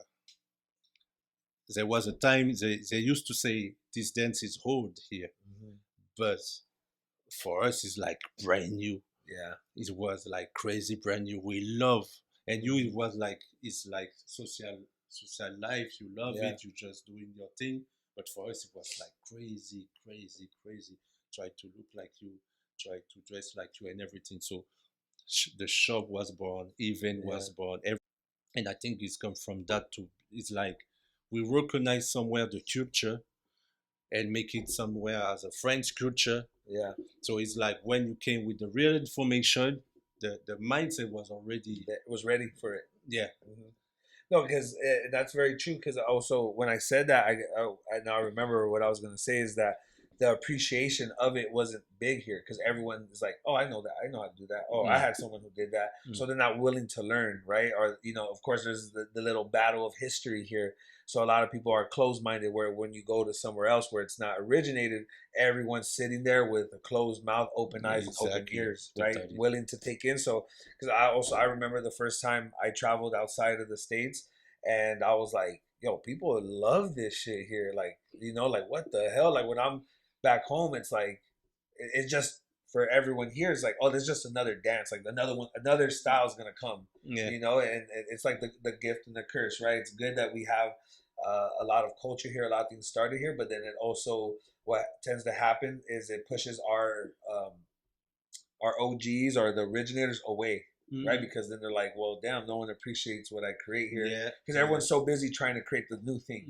there was a time they used to say this dance is old here, mm-hmm, but for us it's like brand new. yeah, It was like crazy brand new. We love and you mm-hmm, it was like it's like social life. You love yeah, it. You just doing your thing. But for us, it was like crazy, crazy, crazy. Try to look like you, try to dress like you, and everything. So the shop was born, event yeah, was born, and I think it's come from that too. It's like we recognize somewhere the culture and make it somewhere as a French culture. yeah. So it's like when you came with the real information, the mindset was already That was ready for it. yeah. Mm-hmm. No, because that's very true. Because also, when I said that, I now remember what I was going to say is that the appreciation of it wasn't big here because everyone is like, "Oh, I know that. I know how to do that. Oh, I Mm, had someone who did that." mm, So they're not willing to learn, right? Or of course, there's the little battle of history here. So a lot of people are closed-minded. Where when you go to somewhere else where it's not originated, everyone's sitting there with a closed mouth, open eyes, and open exactly, ears, right? totally. Willing to take in. So because I remember the first time I traveled outside of the states, and I was like, yo, people love this shit here. Like, like what the hell? Like when I'm back home, it's like it's just for everyone here. It's like, oh, there's just another dance, like another one, another style is gonna come. Yeah, And it's like the gift and the curse, right? It's good that we have a lot of culture here, a lot of things started here, but then it also what tends to happen is it pushes our OGs or the originators away, right? mm, Because then they're like, well, damn, no one appreciates what I create here yeah, because yeah. everyone's so busy trying to create the new thing,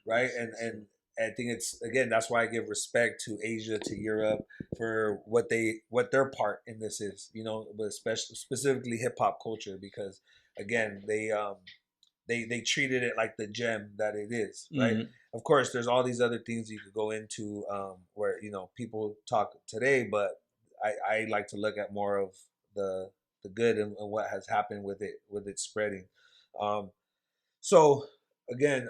right? And I think it's again that's why I give respect to Asia, to Europe for what their part in this is, but especially specifically hip hop culture because again they treated it like the gem that it is, right? Mm, Of course, there's all these other things you could go into where people talk today, but I like to look at more of the the good and what has happened with it spreading. Um, so again,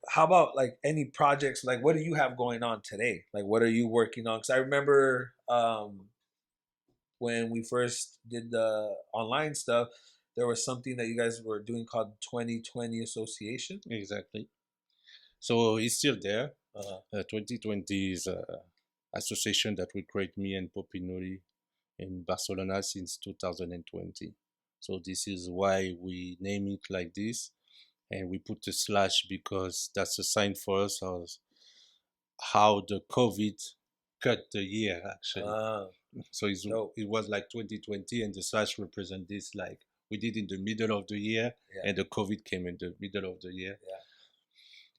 how about like any projects? Like, what do you have going on today? Like, what are you working on? Because I remember when we first did the online stuff, there was something that you guys were doing called 2020 Association. exactly. So it's still there. Uh, 2020 is a association that we create me and Popinoli in Barcelona since 2020. So this is why we name it like this, and we put a slash because that's a sign for us of how the COVID cut the year actually. uh, So dope. it was like 2020, and the slash represent this like we did in the middle of the year, Yeah, and the COVID came in the middle of the year,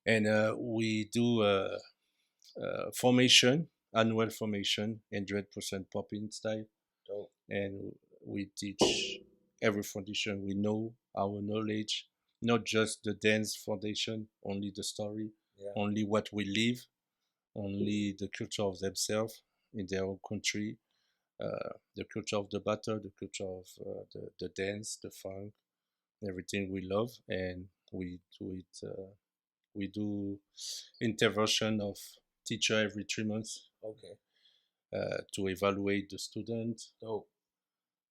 yeah, and we do formation, annual formation, 100% pop-in style, dope. and we teach every foundation we know our knowledge not just the dance foundation, only the story, Yeah. only what we live, only the culture of themselves in their own country, the culture of the battle, the culture of the dance, the funk, everything we love, and we do it. We do intervention of teacher every 3 months Okay. to evaluate the student, Dope.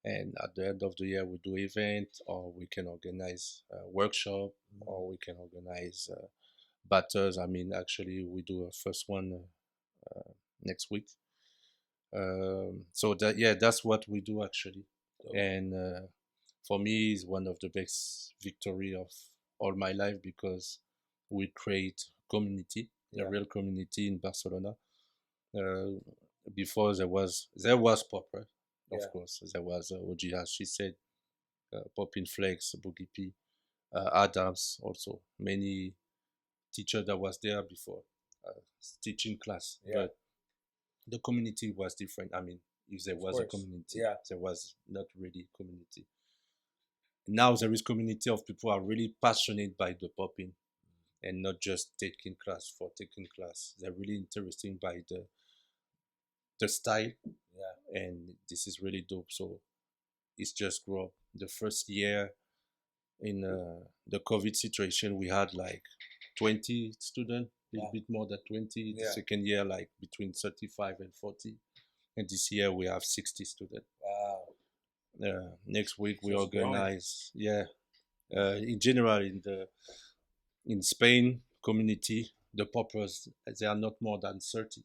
and at the end of the year we do event, or we can organize a workshop, Mhm. or we can organize battles. I mean, actually, we do a first one next week. So that, yeah, that's what we do actually. Dope. And for me, is one of the best victory of all my life, because we create community, a Yeah. real community in Barcelona. Uh, Before there was pop, right? Of Yeah. course, there was OG, as she said, Poppin Flex, Boogie P, Adams, also many teacher that was there before, teaching class, Yeah. but the community was different. I mean, if there Of was a course. community, Yeah. there was not really community. Now there is community of people who are really passionate by the popping, and not just taking class for taking class. They're really interested by the style, Yeah. and this is really dope. So it's just grow up. The first year in the COVID situation, we had like 20 students, a little Wow. bit more than 20. The Yeah. second year, like between 35 and 40. And this year we have 60 students. Wow. Next week we So it's growing. organize, yeah. In general, in Spain community, the poppers, they are not more than 30.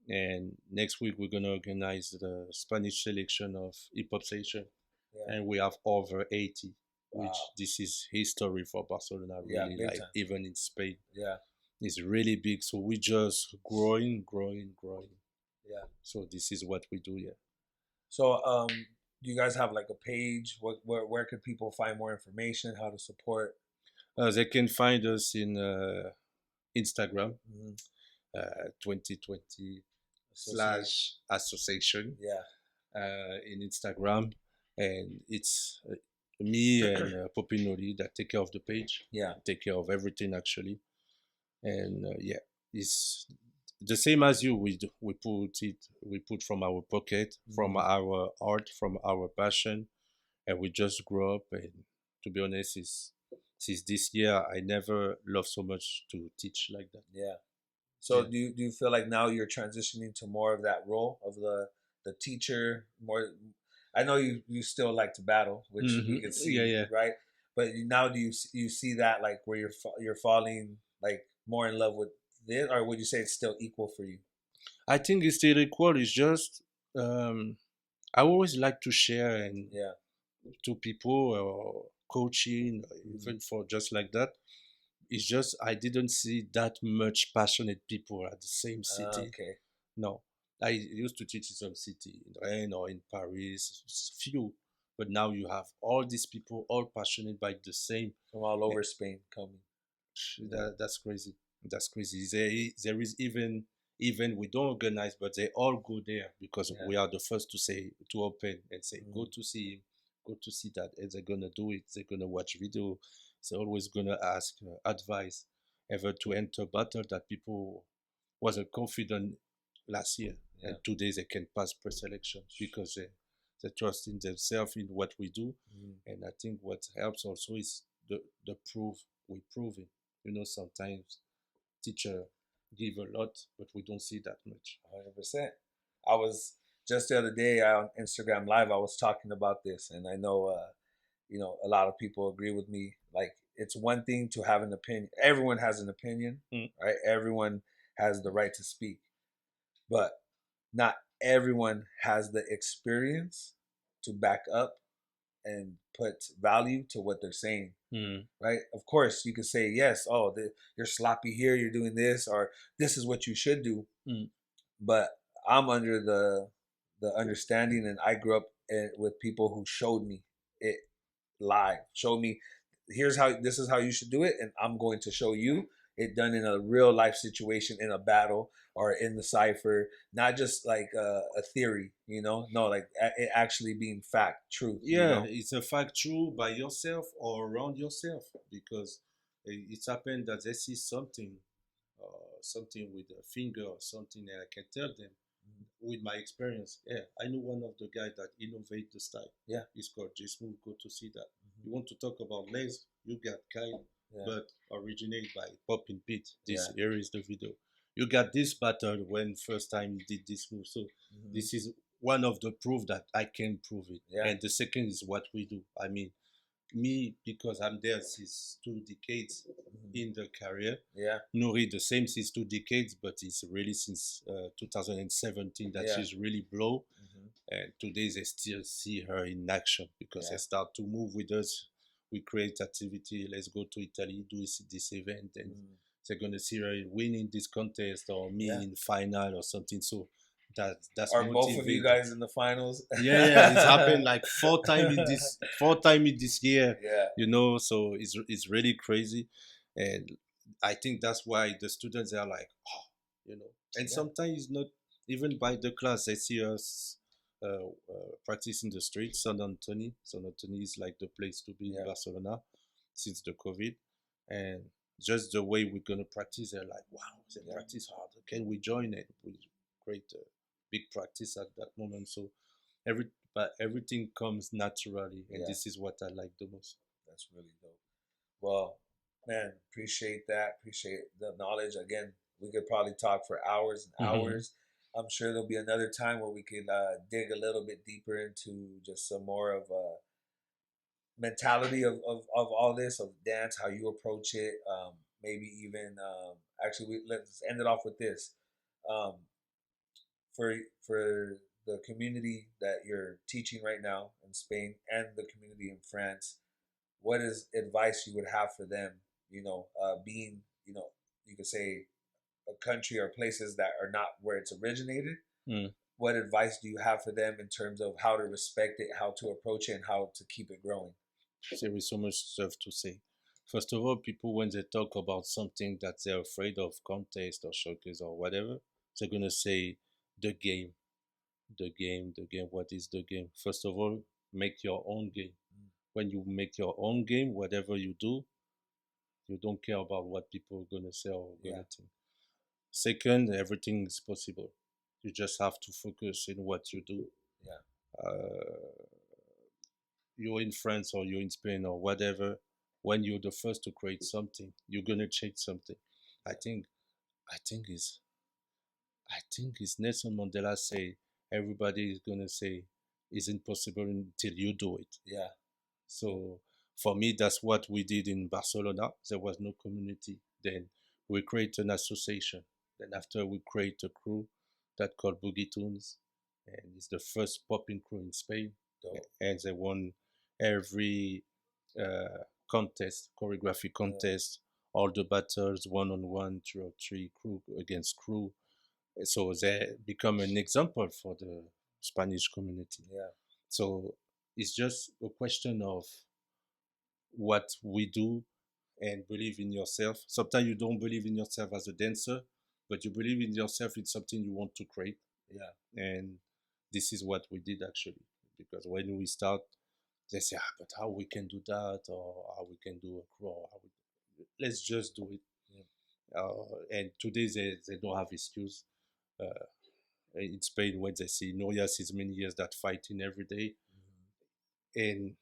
And next week we're gonna organize the Spanish selection of hip hop session, Yeah. and we have over 80, which Wow. this is history for Barcelona. Yeah, Really, big like time. even in Spain, Yeah. it's really big. So we just growing. Yeah. So this is what we do here. So, do you guys have like a page? Where could people find more information? How to support? They can find us in Instagram, Mhm. 2020 Associate. slash association Yeah. in Instagram, and it's me and Popinoli that take care of the page, Yeah. take care of everything actually, and yeah, it's the same as you. We put from our pocket, from Mhm. our art, from our passion, and we just grow up. And to be honest, is since this year I never loved so much to teach like that. Yeah. So Yeah. do you feel like now you're transitioning to more of that role of the teacher? More, I know you still like to battle, which we Mhm. can see, Yeah, yeah. right? But now you see that like where you're falling like more in love with this, or would you say it's still equal for you? I think it's still equal. It's just um, I always like to share and Yeah. to people or coaching, even for just like that. It's just I didn't see that much passionate people at the same city. Okay. No, I used to teach in some city in Rennes or in Paris, few, but now you have all these people all passionate by the same. From all eh, over Spain coming. That's crazy. That's crazy. There is even we don't organize, but they all go there because Yeah. we are the first to say to open and say go Mhm. to see him, go to see that, and they're gonna do it. They're gonna watch video. They're always gonna ask advice, ever to enter battle that people wasn't confident last year, Yeah. and today they can pass pre-selection because they trust in themselves in what we do. Mhm. And I think what helps also is the proof we prove it. Sometimes teacher give a lot, but we don't see that much. 100%. I was just the other day on Instagram Live. I was talking about this, and I know, a lot of people agree with me. Like, it's one thing to have an opinion. Everyone has an opinion, Mm. right? Everyone has the right to speak, but not everyone has the experience to back up and put value to what they're saying. Mm. Right? Of course, you could say yes. Oh, you're sloppy here. You're doing this, or this is what you should do. Mm. But I'm under the understanding, and I grew up with people who showed me it live, showed me here's how this is how you should do it, and I'm going to show you it done in a real life situation, in a battle or in the cipher, not just like a theory, no, like it actually being fact, truth, Yeah, it's a fact true by yourself or around yourself because it's happened that they see something, something with a finger or something, and I can tell them with my experience. Yeah, I know one of the guys that innovate the style. Yeah. It's called J Smooth. Go to see that. Mm-hmm. You want to talk about lace? You got Kyle, Yeah. but originate by Poppin' Pete. This Yeah. here is the video. You got this battle when first time you did this move. So Mm-hmm. this is one of the proof that I can prove it. Yeah. And the second is what we do. I mean, me because I'm there since 2 decades in the career. Yeah. Nuri the same since 2 decades, but it's really since 2017 that she's really blow. And today they still see her in action because they start to move with us. We create activity. Let's go to Italy, do this event, and they're gonna see her winning this contest or me in final or something. So that's Are both of you guys in the finals? Yeah, it's happened like 4 times in this year. Yeah. So it's really crazy, and I think that's why the students are like, and sometimes it's not even by the class. They see us practice in the street. San Antonio is like the place to be in Barcelona since the COVID, and just the way we're gonna practice, they're like, wow, they practice hard. Can we join it? We create a big practice at that moment. So but everything comes naturally, and this is what I like the most. That's really dope. Well, man, appreciate that. Appreciate the knowledge. Again, we could probably talk for hours and hours. I'm sure there'll be another time where we could dig a little bit deeper into just some more of mentality of all this, of dance, how you approach it. Maybe even actually, let's end it off with this. Um, for the community that you're teaching right now in Spain and the community in France, what is advice you would have for them? Being, you could say a country or places that are not where it's originated. What advice do you have for them in terms of how to respect it, how to approach it, and how to keep it growing? There is so much stuff to say. First of all, people, when they talk about something that they're afraid of, contest or showcase or whatever, they're gonna say the game, the game, the game. What is the game? First of all, make your own game. When you make your own game, whatever you do, you don't care about what people are gonna say or gonna think. Second, everything is possible. You just have to focus in what you do. You're in France or you're in Spain or whatever. When you're the first to create something, you're gonna change something. I think, I think is, I think it's Nelson Mandela say everybody is gonna say it's impossible until you do it. Yeah. So for me, that's what we did in Barcelona. There was no community. Then we create an association. Then after we create a crew that called Boogie Tunes, and it's the first popping crew in Spain. And they won every contest, choreography contest, all the battles, 1-on-1, 2-on-3, crew against crew. So they become an example for the Spanish community. So it's just a question of what we do and believe in yourself. Sometimes you don't believe in yourself as a dancer, but you believe in yourself in something you want to create. And this is what we did actually. Because when we start, they say, but how we can do that, or how we can do a crawl. Let's just do it. And today they don't have excuse. In Spain, when they see Noria since many years that fighting every day, and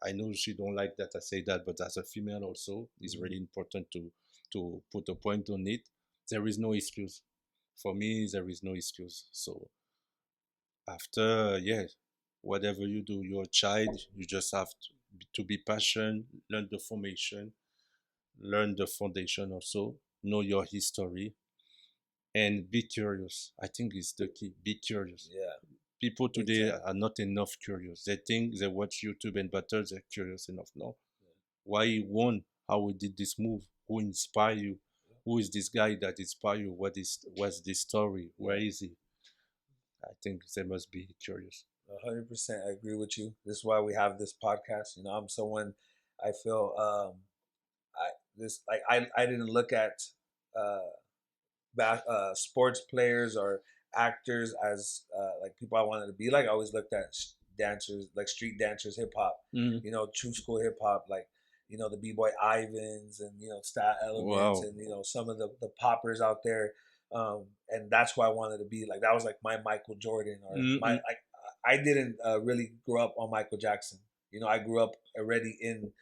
I know she don't like that I say that, but as a female also, it's really important to put a point on it. There is no excuse. For me, there is no excuse. So after, whatever you do, you're a child, you just have to be passionate, learn the formation, learn the foundation also, know your history, and be curious. I think it's the key. Be curious. People today are not enough curious. They think they watch YouTube and battle, they're curious enough. No. Why he won? How we did this move? Who inspired you? Who is this guy that inspired you? What's this story? Where is he? I think they must be curious. 100%. I agree with you. This is why we have this podcast. I'm someone, I feel, this like I didn't look at uh, sports players or actors as like people I wanted to be like. I always looked at dancers, like street dancers, hip hop. Mm. You know, true school hip hop, like the B-boy Ivans and Style Elements Wow. and some of the poppers out there. And that's why I wanted to be like. That was like my Michael Jordan or my Mm-mm. like. I didn't really grow up on Michael Jackson. I grew up already in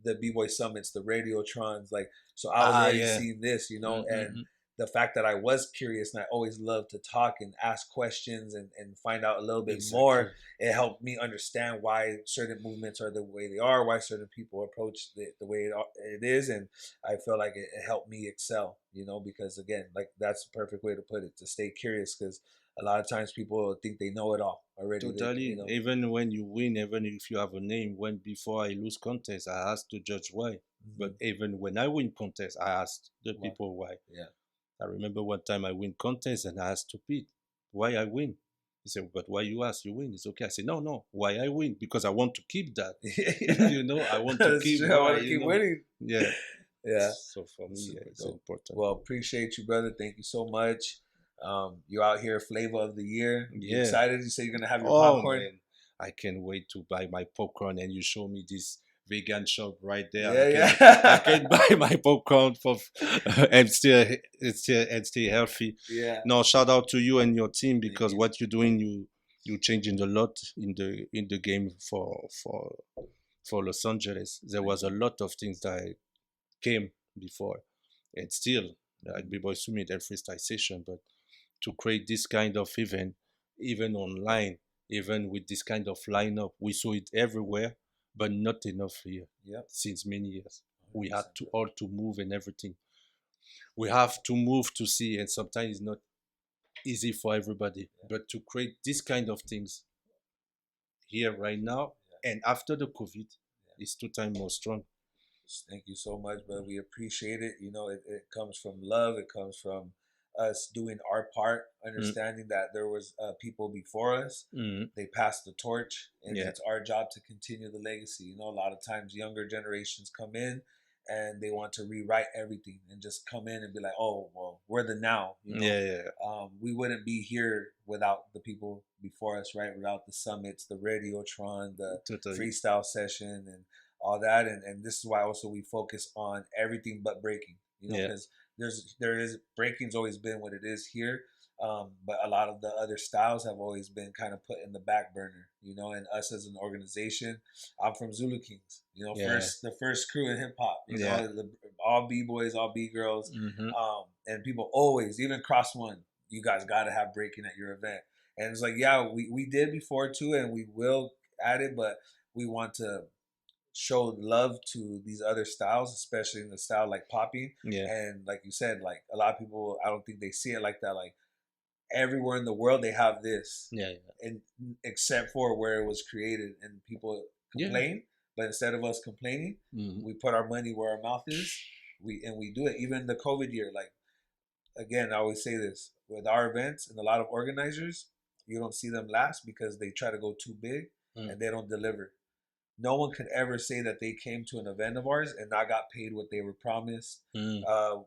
the B-boy summits, the radiotrons, like, so I was Ah, already yeah. seeing this, and Mm-mm. the fact that I was curious and I always loved to talk and ask questions and find out a little bit more, Exactly. it helped me understand why certain movements are the way they are, why certain people approach it the way it is, and I feel like it helped me excel, because again, like that's the perfect way to put it, to stay curious, because a lot of times people think they know it all already. Totally. Even when you win, even if you have a name, when before I lose contest, I ask to judge why. But even when I win contest, I ask the Why? people why. Yeah. I remember one time I win contest and I asked to Pete, why I win? He said, but why you ask you win? It's okay. I said, no, why I win? Because I want to keep that. I want to keep I want to keep winning. Yeah. Yeah. So for me, yeah, it's important. Well, appreciate you, brother. Thank you so much. You're out here, flavor of the year. You Yeah. excited? You say you're gonna have your Oh, popcorn? man. I can't wait to buy my popcorn, and you show me this vegan shop right there. Yeah, I can buy my popcorn for and stay healthy. Yeah. No, shout out to you and your team, because what you're doing, you changing a lot in the game for Los Angeles. There was a lot of things that came before, and still like B-Boy Summit and freestyle session, but to create this kind of event, even online, even with this kind of lineup, we saw it everywhere, but not enough here. Yep. Since many years, 100%. We had to move and everything. We have to move to see, and sometimes it's not easy for everybody. Yeah. But to create this kind of things here right now, and after the COVID, it's 2 times more strong. Thank you so much, brother. We appreciate it. It comes from love. It comes from us doing our part, understanding that there was people before us. They passed the torch, and it's our job to continue the legacy. A lot of times younger generations come in and they want to rewrite everything and just come in and be like, oh, well, we're the now. We wouldn't be here without the people before us, right? Without the summits, the radiotron, the freestyle session, and all that. And this is why also we focus on everything but breaking, because there is breaking's always been what it is here, but a lot of the other styles have always been kind of put in the back burner, and us as an organization. I'm from Zulu Kings, the first crew in hip hop, all B-boys, all B-girls, and people always, even Cross One, you guys got to have breaking at your event. And it's like, yeah, we did before too, and we will add it, but we want to show love to these other styles, especially in the style like popping. And like you said, like a lot of people, I don't think they see it like that. Like everywhere in the world, they have this. And except for where it was created, and people complain. But instead of us complaining, we put our money where our mouth is. We do it. Even the COVID year, like, again, I always say this with our events and a lot of organizers, you don't see them last because they try to go too big and they don't deliver. No one could ever say that they came to an event of ours and not got paid what they were promised,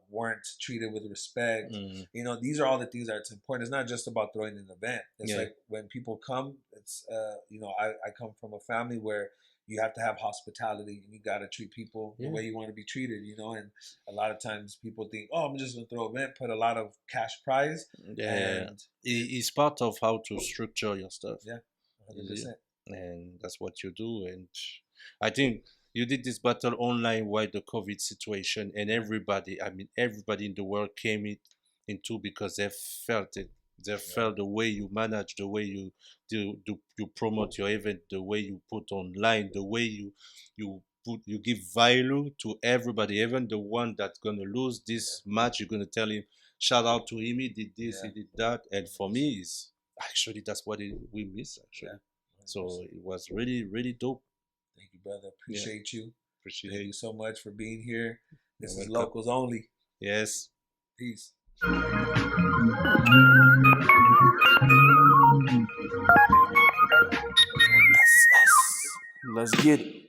weren't treated with respect. These are all the things that's important. It's not just about throwing an event. It's like when people come, it's, I come from a family where you have to have hospitality and you got to treat people the way you want to be treated, and a lot of times people think, oh, I'm just going to throw an event, put a lot of cash prize. And it's part of how to structure your stuff. 100%. And that's what you do. And I think you did this battle online while the COVID situation, and everybody in the world came into, because they felt it. They felt the way you manage, the way you you promote your event, the way you put online, the way you give value to everybody, even the one that's gonna lose this match. You're gonna tell him, shout out to him, he did this, he did that. And for me, it's actually that's what we miss actually. So it was really, really dope. Thank you, brother. Appreciate you. Appreciate you so much for being here. This is Localz Only. Yes. Peace. Let's get it.